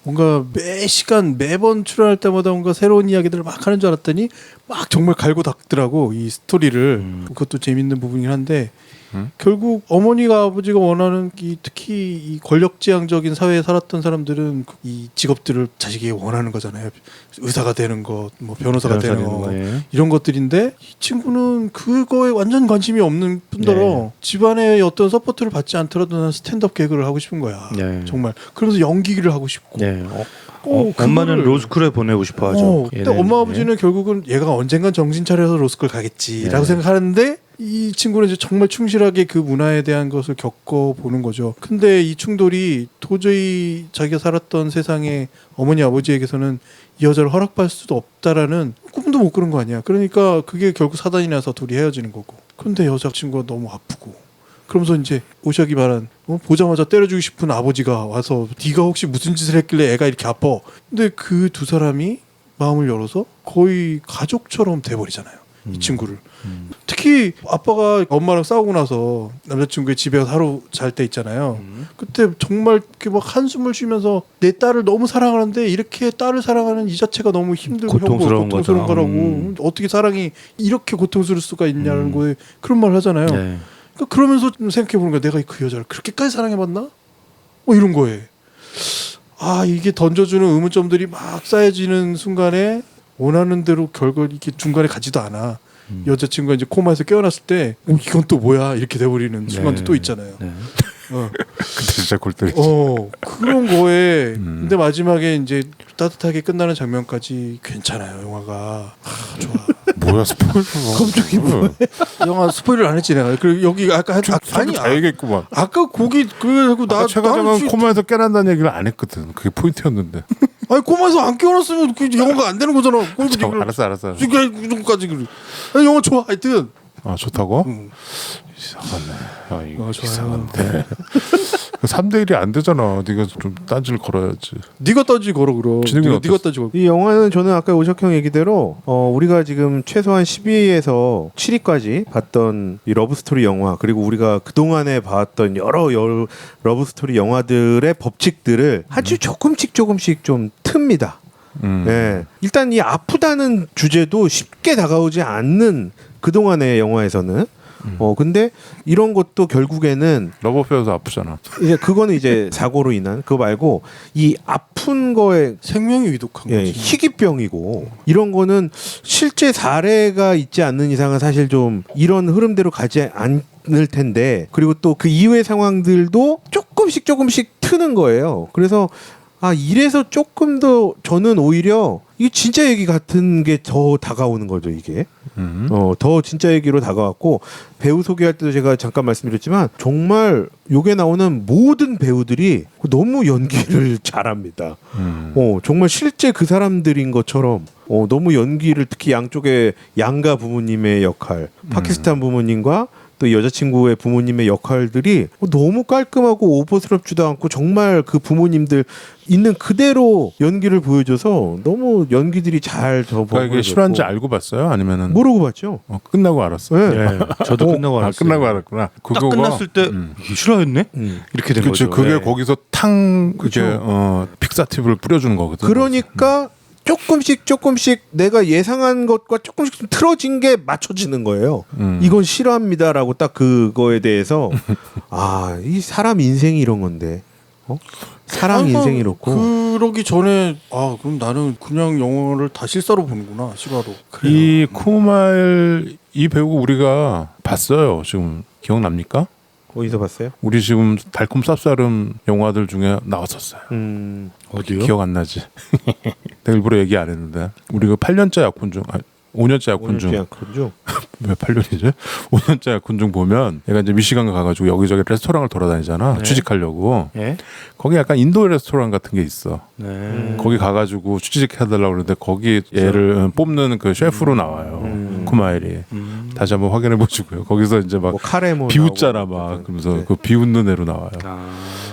뭔가 매 시간 매번 출연할 때마다 뭔가 새로운 이야기들을 막 하는 줄 알았더니 막 정말 갈고 닦더라고 이 스토리를. 그것도 재밌는 부분이긴 한데 결국 어머니가 아버지가 원하는 특히 이 권력지향적인 사회에 살았던 사람들은 이 직업들을 자식이 원하는 거잖아요. 의사가 되는 것, 뭐 변호사가 되는 것 이런 것들인데 이 친구는 그거에 완전 관심이 없는 뿐더러 집안의 어떤 서포트를 받지 않더라도 난 스탠드업 개그를 하고 싶은 거야. 정말. 그러면서 연기를 하고 싶고. 엄마는 로스쿨에 보내고 싶어 하죠. 근데 엄마 아버지는 결국은 얘가 언젠간 정신 차려서 로스쿨 가겠지라고 생각하는데 이 친구는 이제 정말 충실하게 그 문화에 대한 것을 겪어보는 거죠. 근데 이 충돌이 도저히 자기가 살았던 세상에 어머니 아버지에게서는 이 여자를 허락받을 수도 없다라는 꿈도 못 꾸는 거 아니야. 그러니까 그게 결국 사단이 나서 둘이 헤어지는 거고. 근데 여자친구가 너무 아프고 그러면서 이제 오샥이 말한 보자마자 때려주고 싶은 아버지가 와서 네가 혹시 무슨 짓을 했길래 애가 이렇게 아파. 근데 그 두 사람이 마음을 열어서 거의 가족처럼 돼버리잖아요. 이 친구를. 특히 아빠가 엄마랑 싸우고 나서 남자친구의 집에 가서 하루 잘 때 있잖아요. 그때 정말 이렇게 막 한숨을 쉬면서 내 딸을 너무 사랑하는데 이렇게 딸을 사랑하는 이 자체가 너무 힘들고 고통스러운 고통스러운 거라고. 어떻게 사랑이 이렇게 고통스러울 수가 있냐는 거에 그런 말을 하잖아요. 그러니까 그러면서 좀 생각해보는 거야. 내가 그 여자를 그렇게까지 사랑해봤나? 이런 거에 이게 던져주는 의문점들이 막 쌓여지는 순간에 원하는 대로 결국 이렇게 중간에 가지도 않아. 여자친구가 이제 코마에서 깨어났을 때 이건 또 뭐야 이렇게 돼버리는 순간도 또 있잖아요. 그때 진짜 골 때리지. 그런 거에 근데 마지막에 이제 따뜻하게 끝나는 장면까지 괜찮아요. 영화가 좋아. 뭐야 스포일러. 갑자기 영화 스포일을 안 했지 내가. 그리고 여기 아까 아니 다 얘기했구만. 아까 거기 그래고 나 최과장은 코마에서 깨난다는 얘기를 안 했거든. 그게 포인트였는데. 아니 코마에서 안 깨어났으면 그 영화가 안 되는 거잖아. 알았어. 그 정도까지 그래. 영화 좋아. 하여튼. 좋다고? 이상하네. 이거 좋아요. 이상한데. 3대 1이 안 되잖아. 네가 좀 딴지를 걸어야지. 네가 딴지 걸어 그럼. 네가 딴지 걸어. 이 영화는 저는 아까 오석형 얘기대로 우리가 지금 최소한 12위에서 7위까지 봤던 이 러브스토리 영화 그리고 우리가 그동안에 봤던 여러 러브스토리 영화들의 법칙들을 아주 조금씩 좀 틉니다. 일단 이 아프다는 주제도 쉽게 다가오지 않는 그동안의 영화에서는 근데 이런 것도 결국에는 러버페어도 아프잖아. 이제 그거는 이제 사고로 인한 그거 말고 이 아픈 거에 생명이 위독한 거지. 희귀병이고 이런 거는 실제 사례가 있지 않는 이상은 사실 좀 이런 흐름대로 가지 않을 텐데 그리고 또 그 이후의 상황들도 조금씩 트는 거예요. 그래서 이래서 조금 더 저는 오히려 이게 진짜 얘기 같은 게 더 다가오는 거죠 이게. 더 진짜 얘기로 다가왔고 배우 소개할 때도 제가 잠깐 말씀드렸지만 정말 요게 나오는 모든 배우들이 너무 연기를 잘합니다. 정말 실제 그 사람들인 것처럼 너무 연기를 특히 양쪽에 양가 부모님의 역할, 파키스탄 부모님과 또 여자친구의 부모님의 역할들이 너무 깔끔하고 오버스럽지도 않고 정말 그 부모님들 있는 그대로 연기를 보여줘서 너무 연기들이 잘 그러니까 이게 실화인지 알고 봤어요? 아니면은 모르고 봤죠. 끝나고 알았어요? 네. 네, 저도 끝나고 알았어요. 끝나고 알았구나. 딱 그거가 끝났을 때 이게 실화였네? 이렇게 된 그치, 거죠. 그게 네. 거기서 탕 이게 픽사티브를 뿌려주는 거거든. 그러니까 조금씩 내가 예상한 것과 조금씩 좀 틀어진 게 맞춰지는 거예요. 이건 실화입니다라고 딱 그거에 대해서 이 사람 인생이 이런 건데 사람 인생이 이렇고 그러기 전에 그럼 나는 그냥 영화를 다 실사로 보는구나, 실화로. 이 쿠마일 이 배우 우리가 봤어요. 지금 기억납니까? 어디서 봤어요? 우리 지금 달콤 쌉싸름 영화들 중에 나왔었어요. 어디요? 기억 안 나지? 내가 일부러 얘기 안 했는데 우리 그 8년째 약혼 중 5년째 약혼 중 왜 8년이지? 5년째 약혼 중 보면 얘가 이제 미시간 가가지고 여기저기 레스토랑을 돌아다니잖아. 네. 취직하려고. 예? 거기 약간 인도 레스토랑 같은 게 있어. 네. 거기 가가지고 취직해달라고 그러는데 거기 얘를 뽑는 그 셰프로 나와요. 쿠마일이. 다시 한번 확인해 보시고요. 거기서 이제 막 카레 비웃잖아 막 그러면서 네. 그 비웃는 애로 나와요.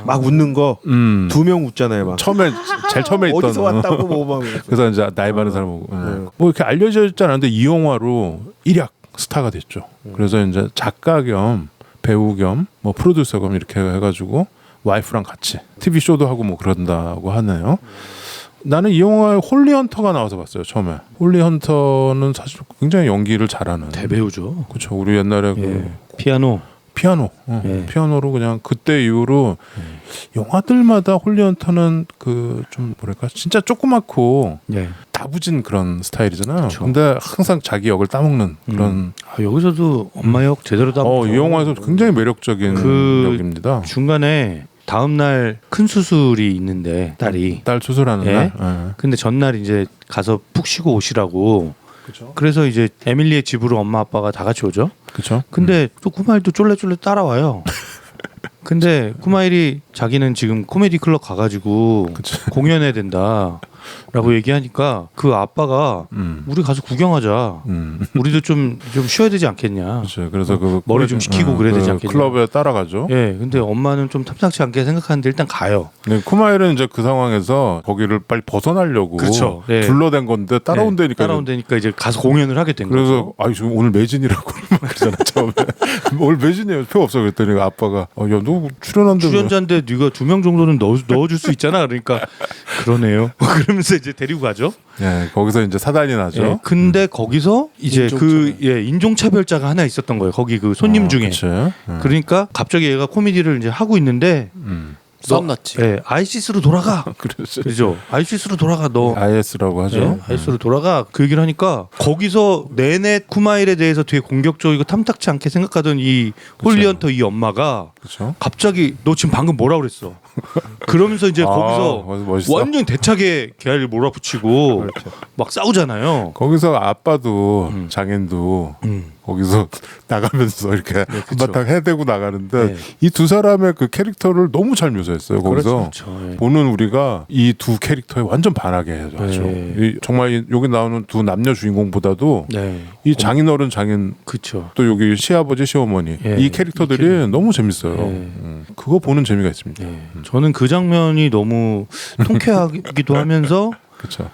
막 웃는 거 2명 웃잖아요. 막 처음에 제일 처음에 있던 어디서 왔다고 뭐 그래서 이제 나이 많은 사람 오고 뭐 이렇게 알려져 있지 않았는데 이 영화로 일약 스타가 됐죠. 그래서 이제 작가 겸 배우 겸 뭐 프로듀서 겸 이렇게 해가지고 와이프랑 같이 TV 쇼도 하고 뭐 그런다고 하네요. 나는 이 영화에 홀리 헌터가 나와서 봤어요. 처음에 홀리 헌터는 사실 굉장히 연기를 잘하는 대배우죠. 그렇죠. 우리 옛날에 그 피아노. 예. 피아노로 그냥 그때 이후로 영화들마다 홀리 헌터는 그 좀 뭐랄까 진짜 조그맣고 예. 다부진 그런 스타일이잖아요. 그쵸. 근데 항상 자기 역을 따먹는 그런. 여기서도 엄마 역 제대로 다. 이 영화에서 굉장히 매력적인 역입니다. 중간에 다음 날 큰 수술이 있는데 딸이. 딸 수술하는 예? 날. 근데 전날 이제 가서 푹 쉬고 오시라고. 그래서 이제 에밀리의 집으로 엄마 아빠가 다 같이 오죠. 그렇죠. 근데 또 쿠마일도 쫄래쫄래 따라와요. 근데 쿠마일이 자기는 지금 코미디 클럽 가가지고 공연해야 된다라고 얘기하니까 그 아빠가 우리 가서 구경하자. 우리도 좀 쉬어야 되지 않겠냐. 그렇죠. 그래서 그 머리 좀 식히고 그래야 되지 않겠냐. 클럽에 따라가죠. 예, 근데 엄마는 좀 탐탁치 않게 생각하는데 일단 가요. 네, 쿠마일은 이제 그 상황에서 거기를 빨리 벗어나려고 그렇죠. 예. 둘러댄 건데 따라온다니까. 따라온다니까 이제 가서 공연을 하게 된 그래서 거죠. 지금 오늘 매진이라고 그러잖아 처음에. 오늘 매진이에요. 표 없어 그랬더니 아빠가 야 너 출연한데 출연자인데 네가 2명 정도는 넣어줄 수 있잖아. 그러니까 그러네요. 그러면서 이제 데리고 가죠. 네, 거기서 이제 사단이 나죠. 예, 근데 거기서 이제 인종차별자가 하나 있었던 거예요. 거기 그 손님 중에. 그치. 그러니까 갑자기 얘가 코미디를 이제 하고 있는데 싸움 났지. 예, 아이시스로 돌아가. 그렇죠. 그죠? 아이시스로 돌아가 너. IS라고 하죠. 예, 아이시스로 돌아가. 그 얘기를 하니까 거기서 내내 쿠마일에 대해서 되게 공격적이고 탐탁치 않게 생각하던 이 홀리헌터 이 엄마가 그렇죠. 갑자기 너 지금 방금 뭐라 그랬어? 그러면서 이제 거기서 멋있어. 완전 대차게 걔를 몰아붙이고 막 싸우잖아요. 거기서 아빠도 장인도 거기서 나가면서 이렇게 한바탕 해대고 나가는데 네. 이 두 사람의 그 캐릭터를 너무 잘 묘사했어요. 거기서 그렇죠. 예. 보는 우리가 이 두 캐릭터에 완전 반하게 해줘. 네. 정말 여기 나오는 두 남녀 주인공보다도 네. 이 장인어른 장인 그렇죠. 또 여기 시아버지 시어머니 예. 이 캐릭터들이 너무 재밌어요. 예. 그거 보는 재미가 있습니다. 예. 저는 그 장면이 너무 통쾌하기도 하면서 그렇죠.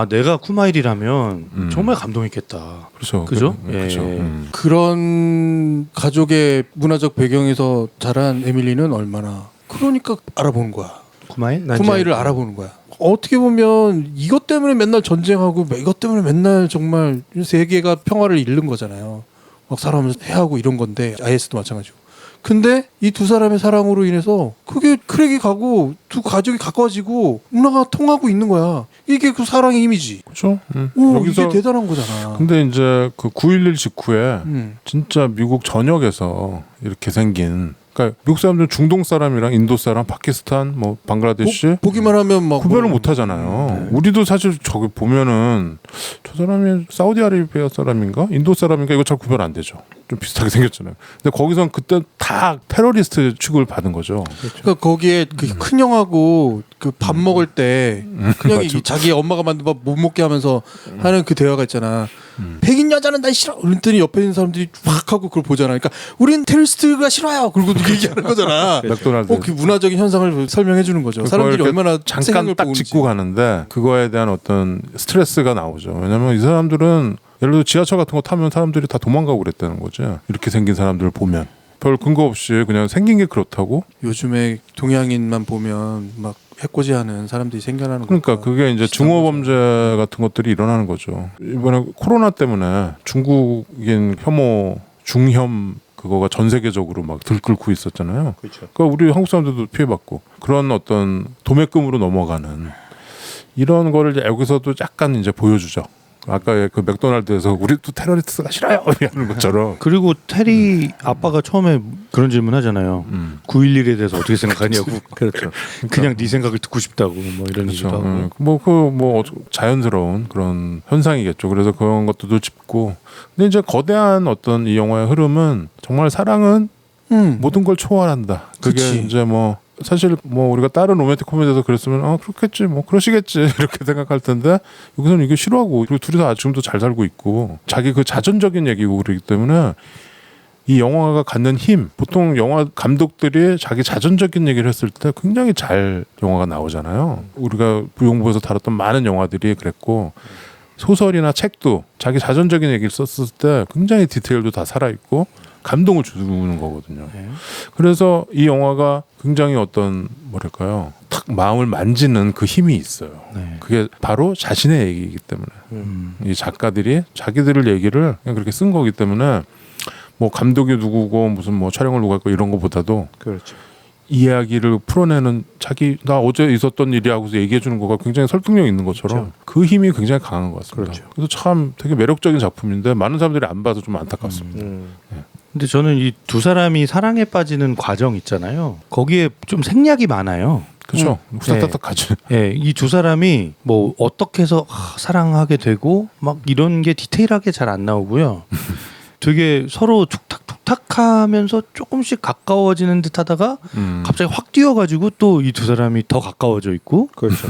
내가 쿠마일이라면 정말 감동했겠다. 그렇죠. 그죠? 그렇죠. 예. 그런 가족의 문화적 배경에서 자란 에밀리는 얼마나 그러니까 알아보는 거야. 쿠마일? 쿠마일을 알아보는 거야. 어떻게 보면 이것 때문에 맨날 전쟁하고 이것 때문에 맨날 정말 세계가 평화를 잃는 거잖아요. 막 사람을 해하고 이런 건데 IS도 마찬가지고. 근데 이 두 사람의 사랑으로 인해서 그게 크랙이 가고 두 가족이 가까워지고 문화가 통하고 있는 거야. 이게 그 사랑의 힘이지. 그렇죠. 이게 대단한 거잖아. 근데 이제 그 9.11 직후에 음. 진짜 미국 전역에서 이렇게 생긴 그러니까 미국 사람들은 중동 사람이랑 인도 사람, 파키스탄, 뭐 방글라데시 보기만 하면 막 구별을 못 하잖아요. 우리도 사실 저기 보면은 저 사람이 사우디아라비아 사람인가 인도 사람인가 이거 잘 구별 안 되죠. 좀 비슷하게 생겼잖아요. 근데 거기선 그때 다 테러리스트 취급을 받은 거죠. 그러니까 거기에 그 큰 형하고 그 밥 먹을 때 큰 형이 맞죠. 자기 엄마가 만든 밥 못 먹게 하면서 하는 그 대화가 있잖아. 백인 여자는 난 싫어. 그랬더니 옆에 있는 사람들이 확 하고 그걸 보잖아. 그러니까 우린 테러리스트가 싫어요. 그리고 얘기하는 거잖아. 맥도날드. 그 문화적인 현상을 설명해 주는 거죠. 사람들이 그걸 얼마나 잠깐 생각을 딱 보는지. 짚고 가는데 그거에 대한 어떤 스트레스가 나오죠. 왜냐면 이 사람들은 예를 들어 지하철 같은 거 타면 사람들이 다 도망가고 그랬다는 거죠. 이렇게 생긴 사람들을 보면 별 근거 없이 그냥 생긴 게 그렇다고. 요즘에 동양인만 보면 막 해코지하는 사람들이 생겨나는 그러니까 거니까 그게 이제 비슷한 증오 거죠. 범죄 같은 것들이 일어나는 거죠. 이번에 코로나 때문에 중국인 혐오 중혐 그거가 전 세계적으로 막 들끓고 있었잖아요. 그렇죠. 그러니까 우리 한국 사람들도 피해받고 그런 어떤 도매금으로 넘어가는 이런 거를 이제 여기서도 약간 이제 보여주죠. 아까 그 맥도날드에서 우리도 테러리스트가 싫어요 하는 것처럼. 그리고 테리 아빠가 처음에 그런 질문 하잖아요. 9.11에 대해서 어떻게 생각하냐고. 그렇죠. 그냥 네 생각을 듣고 싶다고 뭐 이런 얘기도 그렇죠. 하고. 뭐 자연스러운 그런 현상이겠죠. 그래서 그런 것들도 짚고. 근데 이제 거대한 어떤 이 영화의 흐름은 정말 사랑은 모든 걸 초월한다. 그게 그치. 이제 뭐 사실 뭐 우리가 다른 로맨틱 코미디에서 그랬으면 그렇겠지 뭐 그러시겠지 이렇게 생각할 텐데 여기서는 이게 싫어하고 그리고 둘이서 지금도 잘 살고 있고 자기 그 자전적인 얘기고 그러기 때문에 이 영화가 갖는 힘 보통 영화 감독들이 자기 자전적인 얘기를 했을 때 굉장히 잘 영화가 나오잖아요. 우리가 부용부에서 다뤘던 많은 영화들이 그랬고 소설이나 책도 자기 자전적인 얘기를 썼을 때 굉장히 디테일도 다 살아있고 감동을 주는 거거든요. 그래서 이 영화가 굉장히 어떤 뭐랄까요 탁 마음을 만지는 그 힘이 있어요. 네. 그게 바로 자신의 얘기이기 때문에 이 작가들이 자기들을 얘기를 그냥 그렇게 쓴 거기 때문에 뭐 감독이 누구고 무슨 뭐 촬영을 누가 했고 이런 것보다도 그렇죠. 이야기를 풀어내는 자기 나 어제 있었던 일이 하고서 얘기해 주는 거가 굉장히 설득력 있는 것처럼 그 힘이 굉장히 강한 것 같습니다. 그렇죠. 그래서 참 되게 매력적인 작품인데 많은 사람들이 안 봐서 좀 안타깝습니다. 근데 저는 이 두 사람이 사랑에 빠지는 과정 있잖아요. 거기에 좀 생략이 많아요. 그렇죠. 후다닥 가지. 예, 이 두 사람이 뭐 어떻게 해서 사랑하게 되고 막 이런 게 디테일하게 잘 안 나오고요. 되게 서로 툭탁툭탁하면서 조금씩 가까워지는 듯하다가 갑자기 확 뛰어가지고 또 이 두 사람이 더 가까워져 있고. 그렇죠.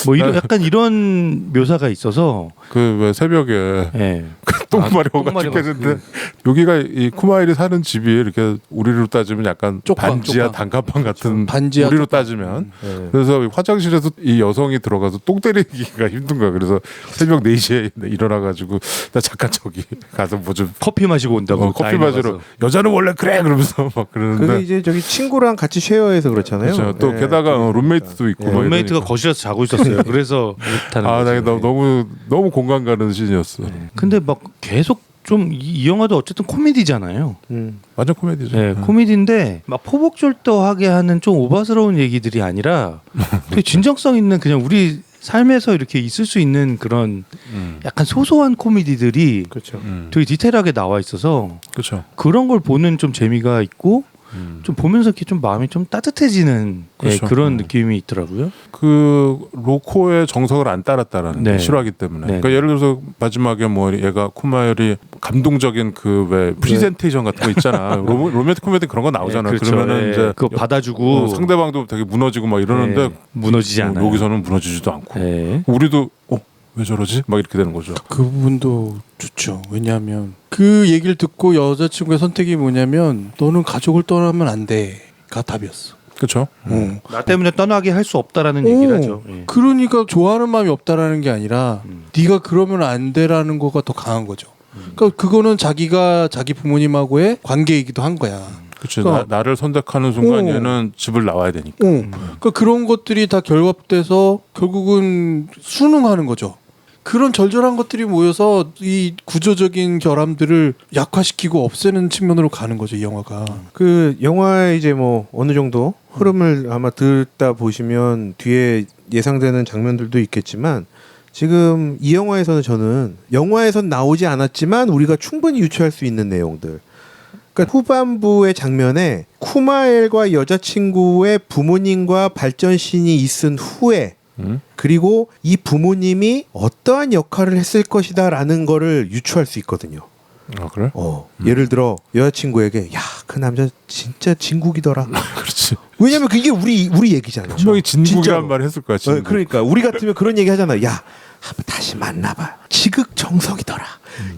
뭐 이런 약간 이런 묘사가 있어서. 그 왜 새벽에 예. 똥마려워가 똥마려워. 죽겠는데 여기가 이 쿠마일이 사는 집이 이렇게 우리로 따지면 약간 쪽방, 반지하 쪽방. 단칸방 같은 반지하 우리로 쪽방. 따지면 네. 그래서 화장실에서 이 여성이 들어가서 똥 때리기가 힘든 거야. 그래서 새벽 4시에 일어나가지고 나 잠깐 저기 가서 뭐 좀 커피 마시고 온다고. 커피 다이너 마시러 가서. 여자는 원래 그래 그러면서 막 그게 그러는데 이제 저기 친구랑 같이 쉐어해서 그렇잖아요. 그렇죠. 또 네. 게다가 룸메이트도 있고 막 룸메이트가 이러니까. 거실에서 자고 있었어요. 그래서 못하는 아, 나 거죠. 너무 공감 가는 씬이었어. 근데 막 계속 좀 이 영화도 어쨌든 코미디잖아요. 완전 코미디죠. 네, 코미디인데 막 포복절도하게 하는 좀 오바스러운 얘기들이 아니라 되게 진정성 있는 그냥 우리 삶에서 이렇게 있을 수 있는 그런 약간 소소한 코미디들이 그렇죠. 되게 디테일하게 나와 있어서 그렇죠. 그런 걸 보는 좀 재미가 있고 좀 보면서 이렇게 좀 마음이 좀 따뜻해지는 그렇죠. 그런 느낌이 있더라고요. 그 로코의 정석을 안 따랐다라는 네. 게 싫어하기 때문에. 네. 그러니까 예를 들어서 마지막에 뭐 얘가 쿠마일이 감동적인 그 왜 프리젠테이션 같은 거 있잖아. 로맨틱 코미디 그런 거 나오잖아. 네, 그렇죠. 그러면은 예, 이제 그거 받아주고 상대방도 되게 무너지고 막 이러는데 네, 무너지지 않아요. 여기서는 무너지지도 않고 네. 우리도 왜 저러지? 막 이렇게 되는 거죠. 그 부분도 좋죠. 왜냐하면 그 얘기를 듣고 여자친구의 선택이 뭐냐면 너는 가족을 떠나면 안 돼가 답이었어. 그렇죠. 나 때문에 떠나게 할 수 없다라는 오. 얘기를 하죠. 예. 그러니까 좋아하는 마음이 없다라는 게 아니라 네가 그러면 안 돼라는 거가 더 강한 거죠. 그러니까 그거는 자기가 자기 부모님하고의 관계이기도 한 거야. 그렇죠. 그러니까- 나를 선택하는 순간 오. 얘는 집을 나와야 되니까. 그러니까 그런 것들이 다 결합돼서 결국은 순응하는 거죠. 그런 절절한 것들이 모여서 이 구조적인 결함들을 약화시키고 없애는 측면으로 가는 거죠, 이 영화가. 그 영화의 이제 뭐 어느 정도 흐름을 아마 듣다 보시면 뒤에 예상되는 장면들도 있겠지만 지금 이 영화에서는 저는 영화에선 나오지 않았지만 우리가 충분히 유추할 수 있는 내용들. 그러니까 후반부의 장면에 쿠마엘과 여자친구의 부모님과 발전신이 있은 후에 그리고 이 부모님이 어떠한 역할을 했을 것이다라는 거를 유추할 수 있거든요. 아 그래? 예를 들어 여자친구에게 야 그 남자 진짜 진국이더라. 그렇지. 왜냐면 그게 우리 얘기잖아. 분명히 진국이란 진짜로. 말 했을 거야. 진국. 그러니까 우리 같으면 그런 얘기 하잖아. 야 한번 다시 만나봐. 지극정석이더라.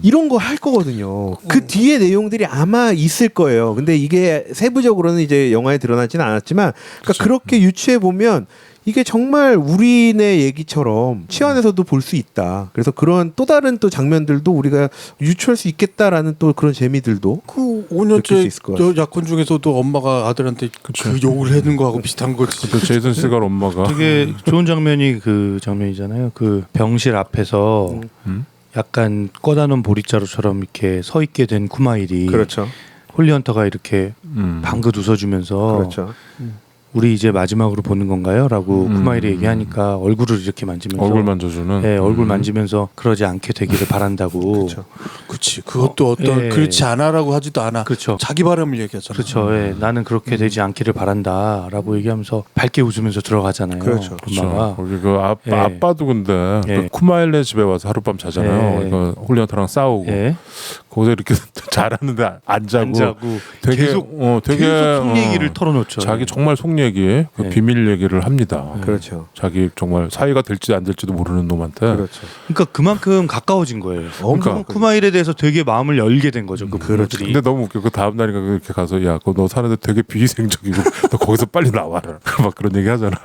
이런 거 할 거거든요. 그 뒤에 내용들이 아마 있을 거예요. 근데 이게 세부적으로는 이제 영화에 드러나지는 않았지만, 그러니까 그렇게 유추해 보면 이게 정말 우리네 얘기처럼 치안에서도 볼 수 있다. 그래서 그런 또 다른 또 장면들도 우리가 유추할 수 있겠다라는 또 그런 재미들도 그 느낄 수 있을 것 5년째 약혼 중에서도 엄마가 아들한테 그 욕을 해는 거하고 비슷한 거지. 또 제이슨 시갈 엄마가 되게 좋은 장면이 그 장면이잖아요. 그 병실 앞에서 약간 꺼다놓은 보리자루처럼 이렇게 서 있게 된 쿠마일이 그렇죠. 홀리헌터가 이렇게 방긋 웃어주면서 그렇죠. 우리 이제 마지막으로 보는 건가요? 라고 쿠마일이 얘기하니까 얼굴을 이렇게 만지면서 얼굴 만져주는. 네, 얼굴 만지면서 그러지 않게 되기를 바란다고. 그렇죠. 그렇지. 그것도 어떤 예. 그렇지 않아라고 하지도 않아. 그렇죠. 자기 바람을 얘기하잖아. 그렇죠. 예, 나는 그렇게 되지 않기를 바란다라고 얘기하면서 밝게 웃으면서 들어가잖아요. 그렇죠. 엄마가. 거기 그 예. 아빠도 근데 예. 그 쿠마일네 집에 와서 하룻밤 자잖아요. 예. 그 홀리헌터랑 싸우고 예. 거기서 이렇게 잘하는데 안 자고, 안 자고 되게 계속 되게 속 얘기를 털어놓죠. 자기 정말 속 얘기, 그 예. 비밀 얘기를 합니다. 그렇죠. 자기 정말 사이가 될지 안 될지도 모르는 놈한테. 그렇죠. 그러니까 그만큼 가까워진 거예요. 그러니까. 쿠마일에 대해서 되게 마음을 열게 된 거죠. 그 그렇죠. 부모들이. 근데 너무 웃겨. 그 다음 날인가 그렇게 가서 야, 그거 너 사는데 되게 비위생적이고 너 거기서 빨리 나와라. 막 그런 얘기 하잖아.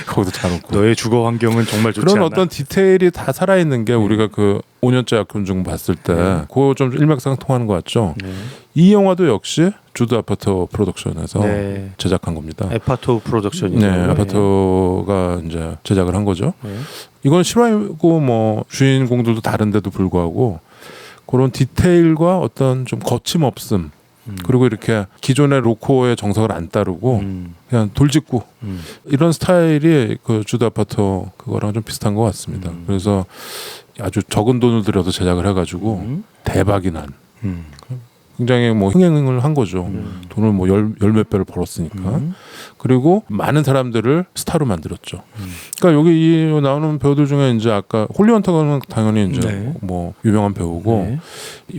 거기서 자놓고. 너의 주거 환경은 정말 좋지 그런 않아. 어떤 디테일이 다 살아있는 게 우리가 그 5년째 약혼 중 봤을 때 그거 좀 일맥상통하는 것 같죠. 네. 이 영화도 역시 주드 아파터 프로덕션에서 네. 제작한 겁니다. 에파토 프로덕션이죠. 네, 아파터가 이제 제작을 한 거죠. 네. 이건 실화이고 뭐 주인공들도 다른데도 불구하고 그런 디테일과 어떤 좀 거침없음 그리고 이렇게 기존의 로코의 정석을 안 따르고 그냥 돌직구 이런 스타일이 그 주드 아파터 그거랑 좀 비슷한 것 같습니다. 그래서 아주 적은 돈을 들여서 제작을 해가지고 대박이 난 굉장히 뭐 흥행을 한 거죠. 돈을 뭐 열 몇 배를 벌었으니까. 그리고 많은 사람들을 스타로 만들었죠. 그러니까 여기 이 나오는 배우들 중에 이제 아까 홀리헌터는 당연히 이제 네. 뭐 유명한 배우고 네.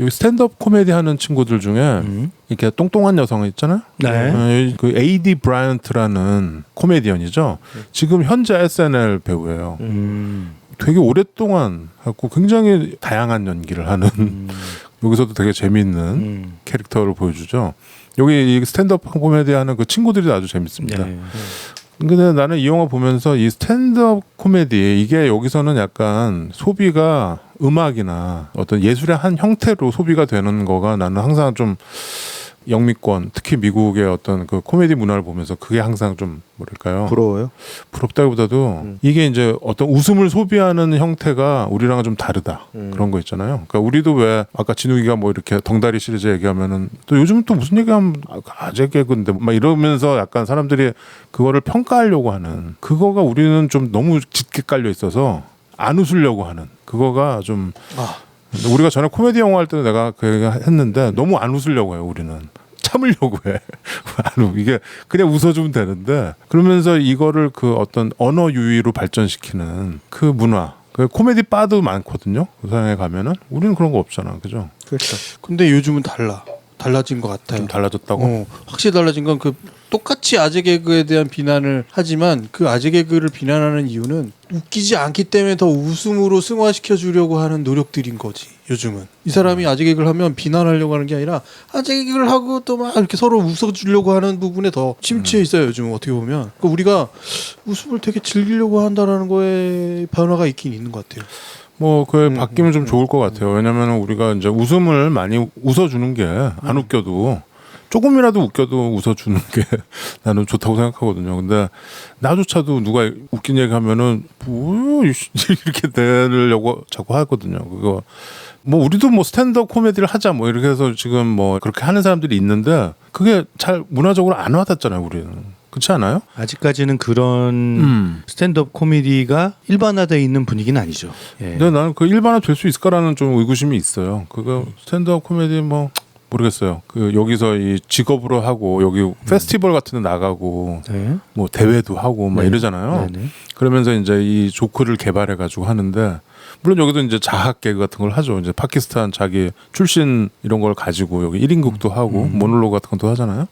여기 스탠드업 코미디 하는 친구들 중에 이렇게 똥똥한 여성 있잖아요. 네. 그 A.D. 브라이언트라는 코미디언이죠. 지금 현재 SNL 배우예요. 되게 오랫동안 하고 굉장히 다양한 연기를 하는 여기서도 되게 재미있는 캐릭터를 보여주죠. 여기 이 스탠드업 코미디 하는 그 친구들이 아주 재밌습니다. 네. 근데 나는 이 영화 보면서 이 스탠드업 코미디 이게 여기서는 약간 소비가 음악이나 어떤 예술의 한 형태로 소비가 되는 거가 나는 항상 좀 영미권 특히 미국의 어떤 그 코미디 문화를 보면서 그게 항상 좀 뭐랄까요 부러워요. 부럽다기보다도 이게 이제 어떤 웃음을 소비하는 형태가 우리랑은 좀 다르다 그런 거 있잖아요. 그러니까 우리도 왜 아까 진욱이가 뭐 이렇게 덩다리 시리즈 얘기하면은 또 요즘 또 무슨 얘기하면 아재 개그인데 막 이러면서 약간 사람들이 그거를 평가하려고 하는 그거가 우리는 좀 너무 짙게 깔려 있어서 안 웃으려고 하는 그거가 좀 우리가 전에 코미디 영화 할 때도 내가 그 얘기 했는데 너무 안 웃으려고 해요. 우리는 참으려고 해. 이게 그냥 웃어주면 되는데 그러면서 이거를 그 어떤 언어 유희로 발전시키는 그 문화 그 코미디 바도 많거든요. 그 서양에 가면은 우리는 그런 거 없잖아. 그죠? 그렇죠. 근데 요즘은 달라진 것 같아요. 좀 달라졌다고? 확실히 달라진 건 그 똑같이 아재 개그에 대한 비난을 하지만 그 아재 개그를 비난하는 이유는 웃기지 않기 때문에 더 웃음으로 승화시켜 주려고 하는 노력들인 거지. 요즘은 이 사람이 아재 개그를 하면 비난하려고 하는 게 아니라 아재 개그를 하고 또 막 이렇게 서로 웃어주려고 하는 부분에 더 침체해 있어요. 요즘은 어떻게 보면 그러니까 우리가 웃음을 되게 즐기려고 한다라는 거에 변화가 있긴 있는 것 같아요. 뭐 그게 바뀌면 좀 좋을 것 같아요. 왜냐면 우리가 이제 웃음을 많이 웃어주는 게 안 웃겨도 조금이라도 웃겨도 웃어주는 게 나는 좋다고 생각하거든요. 근데 나조차도 누가 웃긴 얘기 하면은 뭐 이렇게 되려고 자꾸 하거든요. 그거 뭐 우리도 뭐 스탠드업 코미디를 하자 뭐 이렇게 해서 지금 뭐 그렇게 하는 사람들이 있는데 그게 잘 문화적으로 안 와닿잖아요. 우리는. 그렇지 않아요? 아직까지는 그런 스탠드업 코미디가 일반화되어 있는 분위기는 아니죠. 예. 근데 나는 그 일반화 될 수 있을까라는 좀 의구심이 있어요. 그거 스탠드업 코미디 뭐 모르겠어요. 그 여기서 이 직업으로 하고 여기 페스티벌 같은 데 나가고 네. 뭐 대회도 하고 막 네. 이러잖아요. 네네. 그러면서 이제 이 조크를 개발해 가지고 하는데 물론 여기도 이제 자학 개그 같은 걸 하죠. 이제 파키스탄 자기 출신 이런 걸 가지고 여기 1인극도 하고 모놀로그 같은 것도 하잖아요.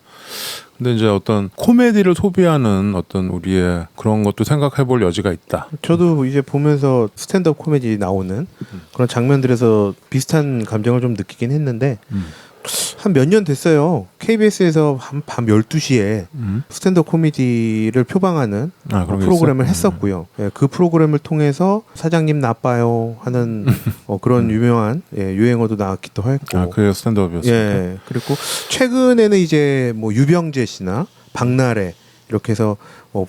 근데 이제 어떤 코미디를 소비하는 어떤 우리의 그런 것도 생각해 볼 여지가 있다. 저도 이제 보면서 스탠드업 코미디 나오는 그런 장면들에서 비슷한 감정을 좀 느끼긴 했는데 한 몇 년 됐어요. KBS에서 한 밤 12시에 스탠드업 코미디를 표방하는 그런 게 프로그램을 있어? 했었고요. 예, 그 프로그램을 통해서 사장님 나빠요 하는 그런 유명한 유행어도 나왔기도 했고. 그게 스탠드업이었어요. 예. 그리고 최근에는 이제 뭐 유병재 씨나 박나래 이렇게 해서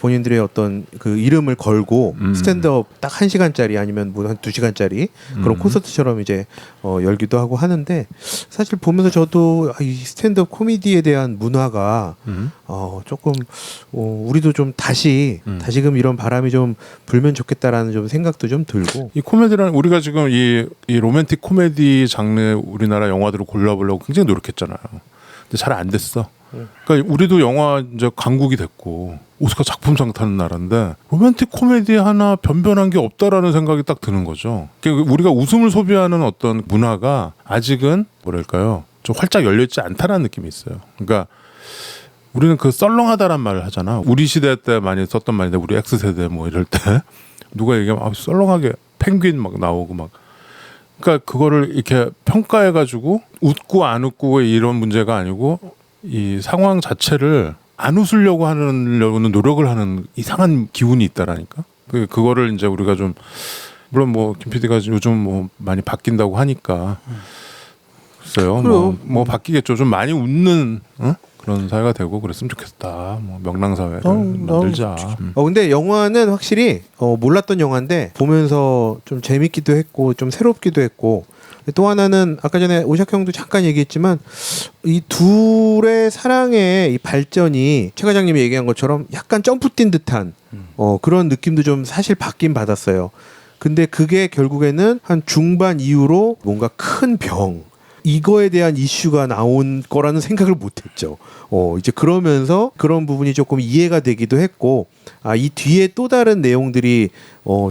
본인들의 어떤 그 이름을 걸고 스탠드업 딱 1시간짜리 아니면 뭐 한 2시간짜리 그런 콘서트처럼 이제 열기도 하고 하는데 사실 보면서 저도 이 스탠드업 코미디에 대한 문화가 조금 우리도 좀 다시금 이런 바람이 좀 불면 좋겠다라는 좀 생각도 좀 들고. 이 코미디라는 우리가 지금 이 로맨틱 코미디 장르 우리나라 영화들을 골라보려고 굉장히 노력했잖아요. 근데 잘 안 됐어. 그러니까 우리도 영화 이제 강국이 됐고 오스카 작품상 타는 나라인데 로맨틱 코미디 하나 변변한 게 없다라는 생각이 딱 드는 거죠. 그러니까 우리가 웃음을 소비하는 어떤 문화가 아직은 뭐랄까요, 좀 활짝 열려 있지 않다라는 느낌이 있어요. 그러니까 우리는 그 썰렁하다란 말을 하잖아. 우리 시대 때 많이 썼던 말인데 우리 X 세대 뭐 이럴 때 누가 얘기하면 썰렁하게 펭귄 막 나오고 막. 그러니까 그거를 이렇게 평가해가지고 웃고 안 웃고 이런 문제가 아니고 이 상황 자체를 안 웃으려고 하려는 노력을 하는 이상한 기운이 있다라니까. 그거를 이제 우리가 좀 물론 뭐 김 PD가 요즘 뭐 많이 바뀐다고 하니까 글쎄요. 뭐 바뀌겠죠. 좀 많이 웃는 그런 사회가 되고 그랬으면 좋겠다. 뭐 명랑 사회를 만들자. 근데 영화는 확실히 몰랐던 영화인데 보면서 좀 재밌기도 했고 좀 새롭기도 했고 또 하나는 아까 전에 오샥 형도 잠깐 얘기했지만 이 둘의 사랑의 이 발전이 최 과장님이 얘기한 것처럼 약간 점프 뛴 듯한 그런 느낌도 좀 사실 받긴 받았어요. 근데 그게 결국에는 한 중반 이후로 뭔가 큰 병 이거에 대한 이슈가 나온 거라는 생각을 못했죠. 이제 그러면서 그런 부분이 조금 이해가 되기도 했고, 이 뒤에 또 다른 내용들이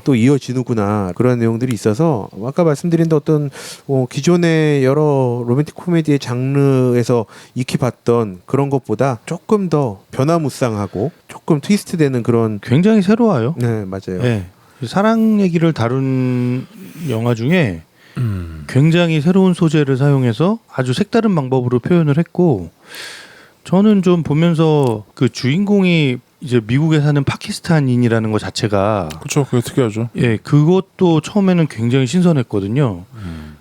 또 이어지는구나 그런 내용들이 있어서 아까 말씀드린 어떤 기존의 여러 로맨틱 코미디의 장르에서 익히 봤던 그런 것보다 조금 더 변화무쌍하고 조금 트위스트되는 그런. 굉장히 새로워요. 네, 맞아요. 네. 사랑 얘기를 다룬 영화 중에 굉장히 새로운 소재를 사용해서 아주 색다른 방법으로 표현을 했고, 저는 좀 보면서 그 주인공이 이제 미국에 사는 파키스탄인이라는 것 자체가 그렇죠. 그게 특이하죠. 예, 그것도 처음에는 굉장히 신선했거든요.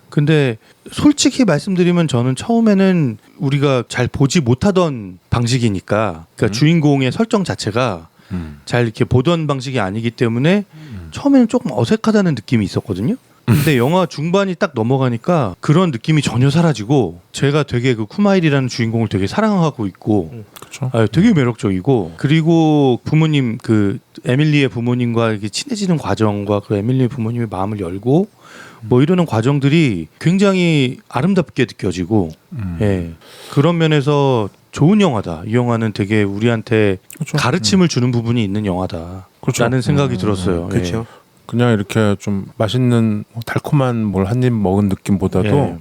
근데 솔직히 말씀드리면 저는 처음에는 우리가 잘 보지 못하던 방식이니까, 그러니까 주인공의 설정 자체가 잘 이렇게 보던 방식이 아니기 때문에 처음에는 조금 어색하다는 느낌이 있었거든요. 근데 영화 중반이 딱 넘어가니까 그런 느낌이 전혀 사라지고 제가 되게 그 쿠마일이라는 주인공을 되게 사랑하고 있고 그렇죠. 되게 매력적이고, 그리고 부모님 그 에밀리의 부모님과 이렇게 친해지는 과정과 그 에밀리의 부모님의 마음을 열고 뭐 이러는 과정들이 굉장히 아름답게 느껴지고 예, 그런 면에서 좋은 영화다. 이 영화는 되게 우리한테 그렇죠. 가르침을 주는 부분이 있는 영화다. 그렇죠. 라는 생각이 들었어요. 그렇죠. 그냥 이렇게 좀 맛있는 달콤한 뭘 한 입 먹은 느낌보다도 예.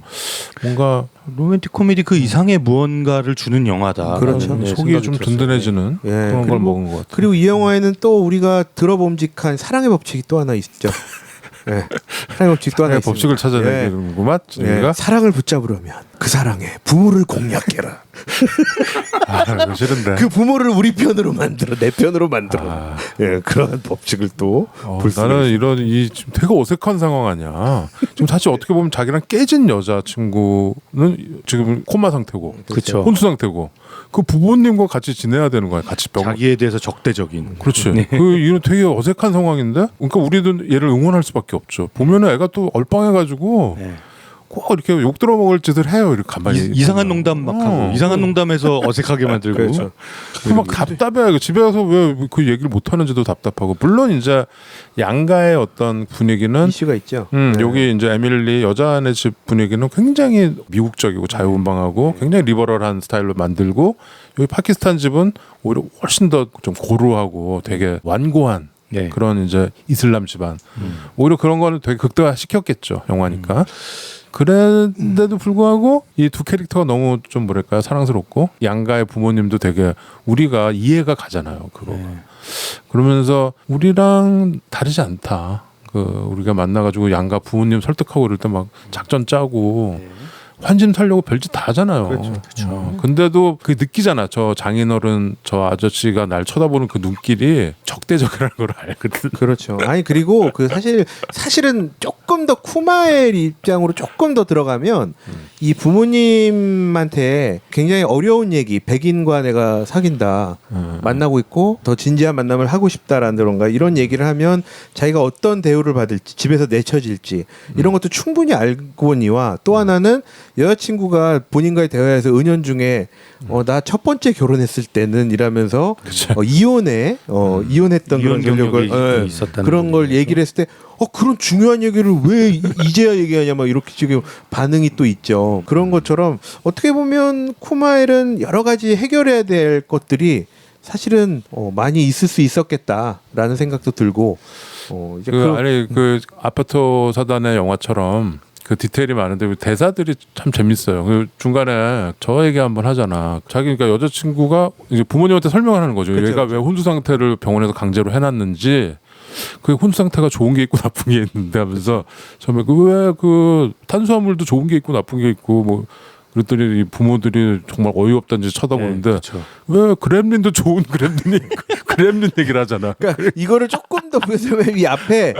뭔가 로맨틱 코미디 그 이상의 무언가를 주는 영화다. 그렇죠. 속이 좀 든든해지는 예, 그런 걸 그리고- 먹은 것 같아요. 그리고 이 영화에는 또 우리가 들어봄직한 사랑의 법칙이 또 하나 있죠. 네. 사랑의 법칙 또 하나 있습니다. 법칙을 찾아내는구만. 예, 사랑을 붙잡으려면 그 사랑에 부모를 공략해라. 그거 싫은데. 그 부모를 우리 편으로 만들어, 내 편으로 만들어. 예, 그런 법칙을 또 볼 수가 나는 있습니다. 이런 이 지금 되게 어색한 상황 아니야. 지금 사실 어떻게 보면 자기랑 깨진 여자 친구는 지금 코마 상태고, 그렇죠. 혼수 상태고, 그 부모님과 같이 지내야 되는 거야. 같이 병. 자기에 대해서 적대적인. 그렇지. 네. 이런 되게 어색한 상황인데, 그러니까 우리도 얘를 응원할 수밖에 없죠. 보면은 애가 또 얼빵해가지고. 네. 꼭 이렇게 욕 들어먹을 짓을 해요. 이렇게 가만히 이상한 농담 막 하고 이상한 농담에서 어색하게 만들고 그렇죠. 막 답답해요. 집에 가서 왜 그 얘기를 못 하는지도 답답하고. 물론 이제 양가의 어떤 분위기는 이슈가 있죠. 여기 이제 에밀리 여자네 집 분위기는 굉장히 미국적이고 자유분방하고 굉장히 리버럴한 스타일로 만들고 여기 파키스탄 집은 오히려 훨씬 더 좀 고루하고 되게 완고한 네. 그런 이제 이슬람 집안. 오히려 그런 거는 되게 극대화 시켰겠죠. 영화니까. 그런데도 불구하고 이 두 캐릭터가 너무 좀 뭐랄까 사랑스럽고 양가의 부모님도 되게 우리가 이해가 가잖아요. 그거. 그러면서 우리랑 다르지 않다. 그 우리가 만나가지고 양가 부모님 설득하고 이럴 때 막 작전 짜고 환심 살려고 별짓 다 하잖아요. 그렇죠. 근데도 그 느끼잖아. 저 장인어른 저 아저씨가 날 쳐다보는 그 눈길이 적대적이라는 걸 알거든. 그렇죠. 아니 그리고 그 사실은 조금 더 쿠마엘 입장으로 조금 더 들어가면 이 부모님한테 굉장히 어려운 얘기, 백인과 내가 사귄다, 만나고 있고 더 진지한 만남을 하고 싶다라는 그런가 이런 얘기를 하면 자기가 어떤 대우를 받을지, 집에서 내쳐질지 이런 것도 충분히 알고니와 또 하나는 여자친구가 본인과의 대화에서 은연중에 나 첫 번째 결혼했을 때는 이라면서 이혼했던 그런 이혼 경력이 경력을 있었다는 그런 걸 거죠. 얘기를 했을 때 그런 중요한 얘기를 왜 이제야 얘기하냐 막 이렇게 지금 반응이 또 있죠. 그런 것처럼 어떻게 보면 쿠마일은 여러 가지 해결해야 될 것들이 사실은 많이 있을 수 있었겠다라는 생각도 들고 이제 그 아파트 사단의 영화처럼 그 디테일이 많은데 대사들이 참 재밌어요. 그 중간에 저 얘기 한번 하잖아. 자기 그러니까 여자친구가 이제 부모님한테 설명을 하는 거죠. 그쵸, 얘가 왜 혼수 상태를 병원에서 강제로 해놨는지. 그 혼수 상태가 좋은 게 있고 나쁜 게 있는데 하면서 처음에 왜 그 탄수화물도 좋은 게 있고 나쁜 게 있고 뭐 그랬더니 이 부모들이 정말 어이없다는 듯이 쳐다보는데 그렇죠. 왜 그렘린도 좋은 그렘린이 그렘린 얘기를 하잖아. 그러니까 이거를 조금 더 보여주면 이 앞에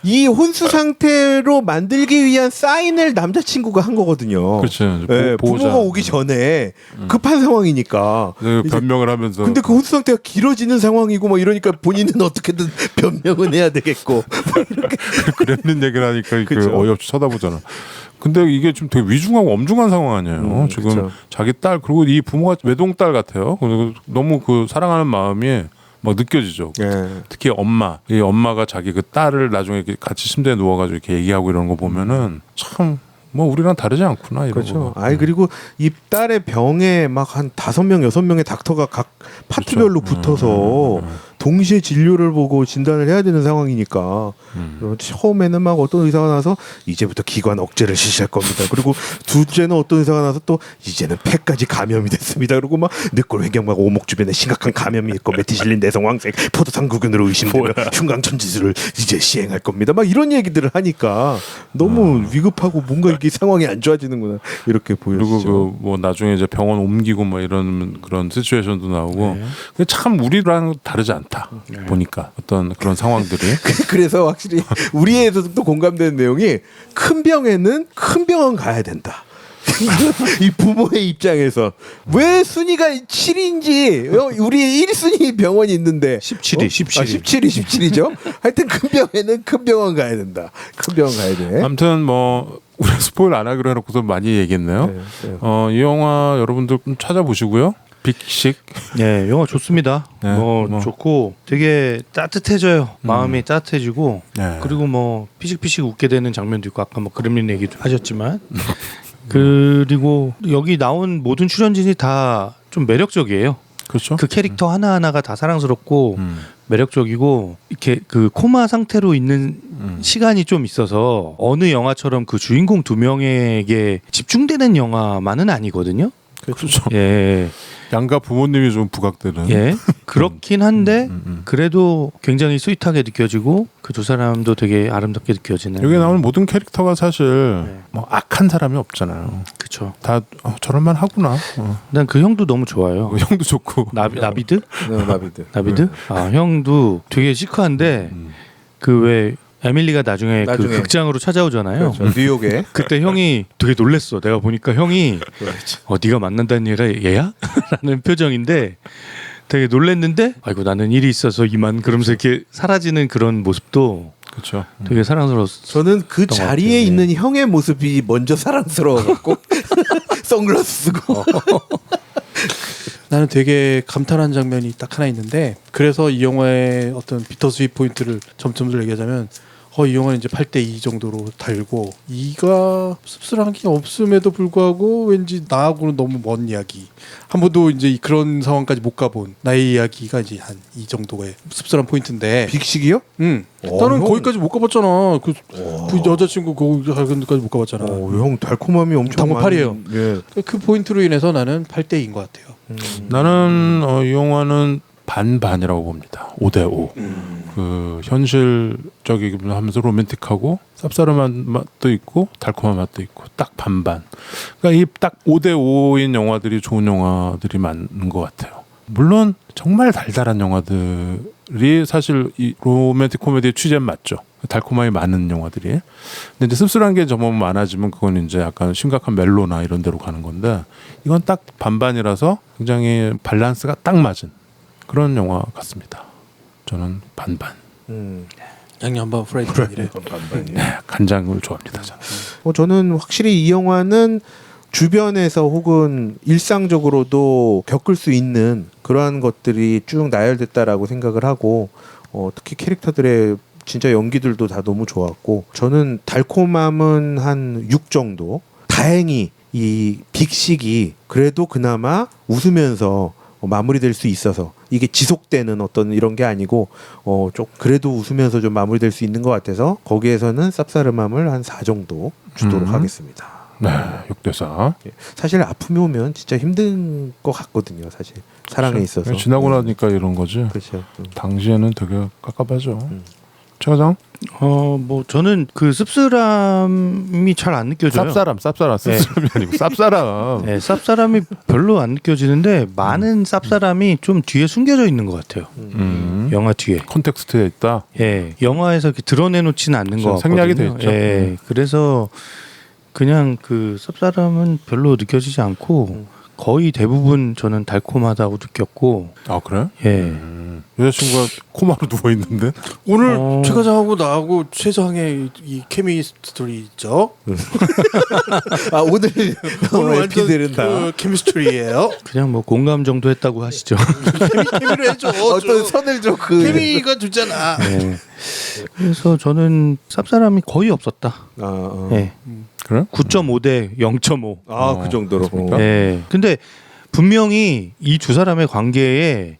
이 혼수 상태로 만들기 위한 사인을 남자친구가 한 거거든요. 그렇죠. 네, 보호자. 부모가 오기 전에 급한 상황이니까. 네, 변명을 하면서. 근데 그 혼수 상태가 길어지는 상황이고 뭐 이러니까 본인은 어떻게든 변명은 해야 되겠고. 그렘린 얘기를 하니까 그 그쵸. 어이없이 쳐다보잖아. 근데 이게 좀 되게 위중하고 엄중한 상황 아니에요. 지금 그쵸. 자기 딸 그리고 이 부모가 외동딸 같아요. 그리고 너무 그 사랑하는 마음이 막 느껴지죠. 네. 특히 이 엄마가 자기 그 딸을 나중에 이렇게 같이 침대에 누워가지고 이렇게 얘기하고 이러는 거 보면은 참 뭐 우리랑 다르지 않구나 이런 그렇죠. 거. 아이 그리고 이 딸의 병에 막 한 5명, 6명의 닥터가 각 파트별로 붙어서 동시에 진료를 보고 진단을 해야 되는 상황이니까 처음에는 막 어떤 의사가 나와서 이제부터 기관 억제를 실시할 겁니다. 그리고 둘째는 어떤 의사가 나와서 또 이제는 폐까지 감염이 됐습니다. 그리고 막 늑골 회경막 오목 주변에 심각한 감염이 있고 메티실린 내성 황색 포도상구균으로 의심되는 흉강천 지수를 이제 시행할 겁니다. 막 이런 얘기들을 하니까 너무 위급하고 뭔가 이게 상황이 안 좋아지는구나 이렇게 그리고 보여지죠. 그 뭐 나중에 이제 병원 옮기고 뭐 이런 그런 시츄에이션도 나오고 근데 참 우리랑 다르지 않다 보니까 어떤 그런 상황들이 그래서 확실히 우리에서도 또 공감되는 내용이 큰 병에는 큰 병원 가야 된다. 이 부모의 입장에서 왜 순위가 7인지 우리 1순위 병원이 있는데 17위, 17이죠. 하여튼 큰 병에는 큰 병원 가야 된다. 큰 병원 가야 돼. 아무튼 뭐 우리 스포일 안 하기로 해놓고서 많이 얘기했네요. 네. 이 영화 여러분들 좀 찾아보시고요. 빅식. 네, 영화 좋습니다. 네, 뭐. 좋고 되게 따뜻해져요. 마음이 따뜻해지고 네. 그리고 뭐 피식피식 웃게 되는 장면도 있고 아까 뭐 그렘린 얘기도 하셨지만 그리고 여기 나온 모든 출연진이 다 좀 매력적이에요. 그렇죠. 그 캐릭터 하나하나가 다 사랑스럽고 매력적이고 이렇게 그 코마 상태로 있는 시간이 좀 있어서 어느 영화처럼 그 주인공 2명에게 집중되는 영화만은 아니거든요. 그렇죠. 예. 양가 부모님이 좀 부각되는. 예. 그렇긴 한데 그래도 굉장히 스윗하게 느껴지고 그 두 사람도 되게 아름답게 느껴지는. 여기 나오는 모든 캐릭터가 사실 네. 뭐 악한 사람이 없잖아요. 그렇죠. 다 저럴만 하구나. 난 그 형도 너무 좋아요. 그 형도 좋고. 나비드? 나비드. 나비드? 아, 형도 되게 시크한데 그 왜 에밀리가 나중에 그 극장으로 찾아오잖아요. 그렇죠. 뉴욕에. 그때 형이 되게 놀랬어. 내가 보니까 형이 네가 만난다는 얘가 얘야? 라는 표정인데 되게 놀랬는데 아이고 나는 일이 있어서 이만 그러면서 이렇게 사라지는 그런 모습도 그렇죠. 되게 사랑스러웠어. 저는 그 것 자리에 같아요. 있는 형의 모습이 먼저 사랑스러워갖고 선글라스 쓰고 나는 되게 감탄한 장면이 딱 하나 있는데 그래서 이 영화의 어떤 비터스윗 포인트를 점점들 얘기하자면 이 영화는 이제 8대2 정도로 달고 이가 씁쓸한 게 없음에도 불구하고 왠지 나하고는 너무 먼 이야기 한 번도 이제 그런 상황까지 못 가본 나의 이야기가 이제 한 이 정도의 씁쓸한 포인트인데 빅식이요? 나는 형. 거기까지 못 가봤잖아 그 여자친구 거기까지 못 가봤잖아 형 달콤함이 엄청 당구팔이에요. 많은- 예. 그 포인트로 인해서 나는 8대2인 것 같아요. 나는 이 영화는 반반이라고 봅니다. 5대5. 그 현실적이기도 하면서 로맨틱하고 쌉싸름한 맛도 있고 달콤한 맛도 있고 딱 반반. 그러니까 이 딱 5대5인 영화들이 좋은 영화들이 많은 것 같아요. 물론 정말 달달한 영화들이 사실 이 로맨틱 코미디의 취재는 맞죠. 달콤함이 많은 영화들이. 근데 이제 씁쓸한 게 점점 많아지면 그건 이제 약간 심각한 멜로나 이런 데로 가는 건데 이건 딱 반반이라서 굉장히 밸런스가 딱 맞은 그런 영화 같습니다. 저는 반반. 양념반 프라이드이래. 네, 간장을 좋아합니다. 저는. 저는 확실히 이 영화는 주변에서 혹은 일상적으로도 겪을 수 있는 그러한 것들이 쭉 나열됐다라고 생각을 하고 특히 캐릭터들의 진짜 연기들도 다 너무 좋았고 저는 달콤함은 한 6 정도. 다행히 이 빅식이 그래도 그나마 웃으면서 마무리될 수 있어서 이게 지속되는 어떤 이런 게 아니고 좀 그래도 웃으면서 좀 마무리될 수 있는 것 같아서 거기에서는 쌉싸름함을 한 4 정도 주도록 하겠습니다. 네, 6대4. 예. 사실 아픔이 오면 진짜 힘든 것 같거든요. 사실 사랑에 있어서 지나고 나니까 이런 거지. 그렇죠. 당시에는 되게 깝깝하죠. 최과장? 뭐 저는 그 씁쓸함이 잘 안 느껴져요. 쌉싸름이 아니고 쌉싸름. 네, 쌉싸람이 별로 안 느껴지는데 많은 쌉싸람이 좀 뒤에 숨겨져 있는 것 같아요. 영화 뒤에. 콘텍스트에 있다. 예, 영화에서 이렇게 드러내놓지는 않는 것 같거든요. 생략이 돼 있죠. 예, 그래서 그냥 그 쌉싸람은 별로 느껴지지 않고 거의 대부분 저는 달콤하다고 느꼈고. 아 그래? 예. 여자친구가 코마로 누워 있는데. 오늘 최 과장하고 나하고 최정의 이 케미스토리 있죠? 아 오늘 오늘 완전 에피들은 다 그 케미스토리예요. 그냥 뭐 공감 정도 했다고 하시죠. 케미로 해줘. 어떤 선을 좀그 케미가 두잖아. 예. 그래서 저는 쌉싸람이 거의 없었다. 예. 그래? 9.5대 0.5. 그 정도로. 그렇습니까? 예. 근데 분명히 이 두 사람의 관계에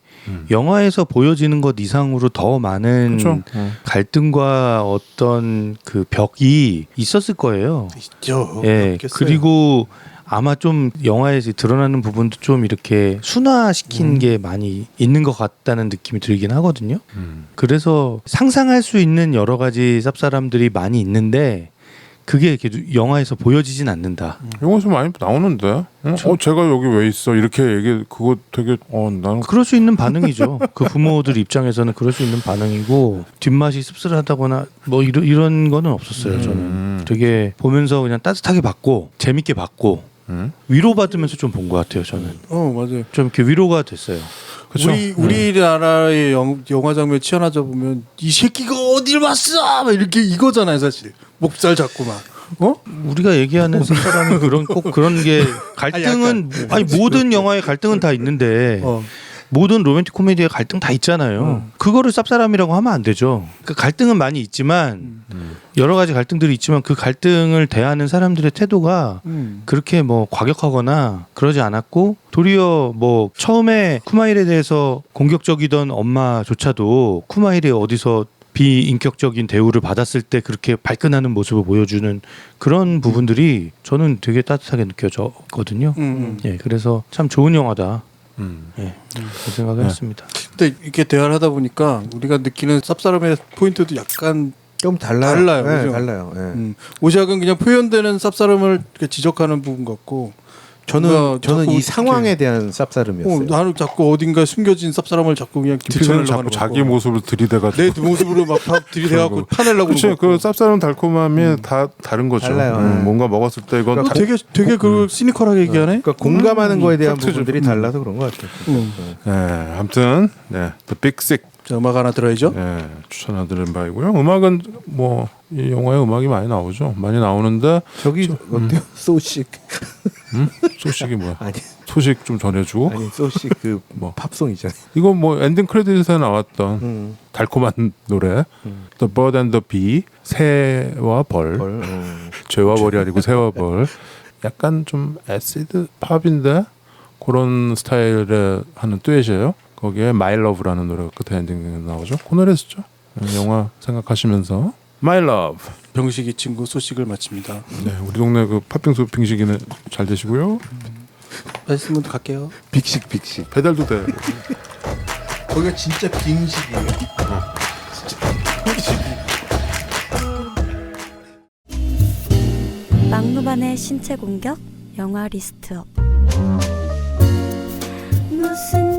영화에서 보여지는 것 이상으로 더 많은 그렇죠. 갈등과 어떤 그 벽이 있었을 거예요. 있죠. 예. 없겠어요. 그리고 아마 좀 영화에서 드러나는 부분도 좀 이렇게 순화시킨 게 많이 있는 것 같다는 느낌이 들긴 하거든요. 그래서 상상할 수 있는 여러 가지 쌉싸람들이 많이 있는데 그게 이렇게 영화에서 보여지진 않는다. 영화에서 많이 나오는데. 제가 여기 왜 있어? 이렇게 얘기 그거 되게 나는 그럴 수 있는 반응이죠. 그 부모들 입장에서는 그럴 수 있는 반응이고 뒷맛이 씁쓸하다거나 뭐 이런 거는 없었어요. 저는 되게 보면서 그냥 따뜻하게 봤고 재밌게 봤고 위로받으면서 좀 본 것 같아요. 저는 맞아요. 좀 이렇게 위로가 됐어요. 그쵸? 우리나라의 영화 장면 치안하자 보면 이 새끼가 어딜 왔어? 막 이렇게 이거잖아요, 사실. 목살 잡고 막. 우리가 얘기하는 사람이 꼭 그런 게 갈등은 아니 모든 영화의 갈등은 다 있는데 모든 로맨틱 코미디의 갈등 다 있잖아요. 그거를 쌉싸람이라고 하면 안 되죠. 그 갈등은 많이 있지만 여러 가지 갈등들이 있지만 그 갈등을 대하는 사람들의 태도가 그렇게 뭐 과격하거나 그러지 않았고 도리어 뭐 처음에 쿠마일에 대해서 공격적이던 엄마조차도 쿠마일이 어디서 비인격적인 대우를 받았을 때 그렇게 발끈하는 모습을 보여주는 그런 부분들이 저는 되게 따뜻하게 느껴졌거든요. 예, 그래서 참 좋은 영화다. 예, 그 생각을 했습니다. 근데 이렇게 대화를 하다 보니까 우리가 느끼는 쌉싸름의 포인트도 약간 좀 달라요. 달라요, 네, 그죠? 달라요. 네. 오작은 그냥 표현되는 쌉싸름을 이렇게 지적하는 부분 같고 저는 자꾸 이 상황에 대한 쌉싸름이었어요. 나는 자꾸 어딘가에 숨겨진 쌉싸름을 자꾸 그냥 김필은 들춰내려고 자꾸 하는 자기 거고. 모습을 들이대가지고. 내 모습으로 막 들이대갖고 파내려고 그렇지. 그러는 그 쌉싸름 달콤함이 다 다른 거죠. 달라요. 뭔가 먹었을 때 이건 거. 되게 그 시니컬하게 얘기하네. 그러니까 공감하는 거에 대한 팩트죠. 부분들이 달라서 그런 것 같아요. 네, 아무튼 The Big Sick 자, 음악 하나 들어야죠. 예, 추천해드린 바이고요. 음악은 뭐 이 영화에 음악이 많이 나오죠. 많이 나오는데 저기 어때요? 소식 소식이 뭐야? 아니 소식 좀 전해주고. 아니 소식 그 뭐. 팝송 있잖아요. 이거 뭐 엔딩 크레딧에 나왔던 달콤한 노래 The Bird and the Bee 새와 벌. 죄와 벌이 아니고 새와 벌. 약간 좀 애시드 팝인데 그런 스타일의 하는 듀엣이에요. 거기에 My Love라는 노래가 끝에 엔딩에 나오죠. 그 노래 쓰죠. 영화 생각하시면서 My Love. 병식이 친구 소식을 마칩니다. 네, 우리 동네 그 팥빙수 빙식이는 잘 되시고요. 말씀은 갈게요. 빅식 배달도 돼. 거기가 진짜 빙식이에요. 막무반의 신체 공격 영화 리스트업 무슨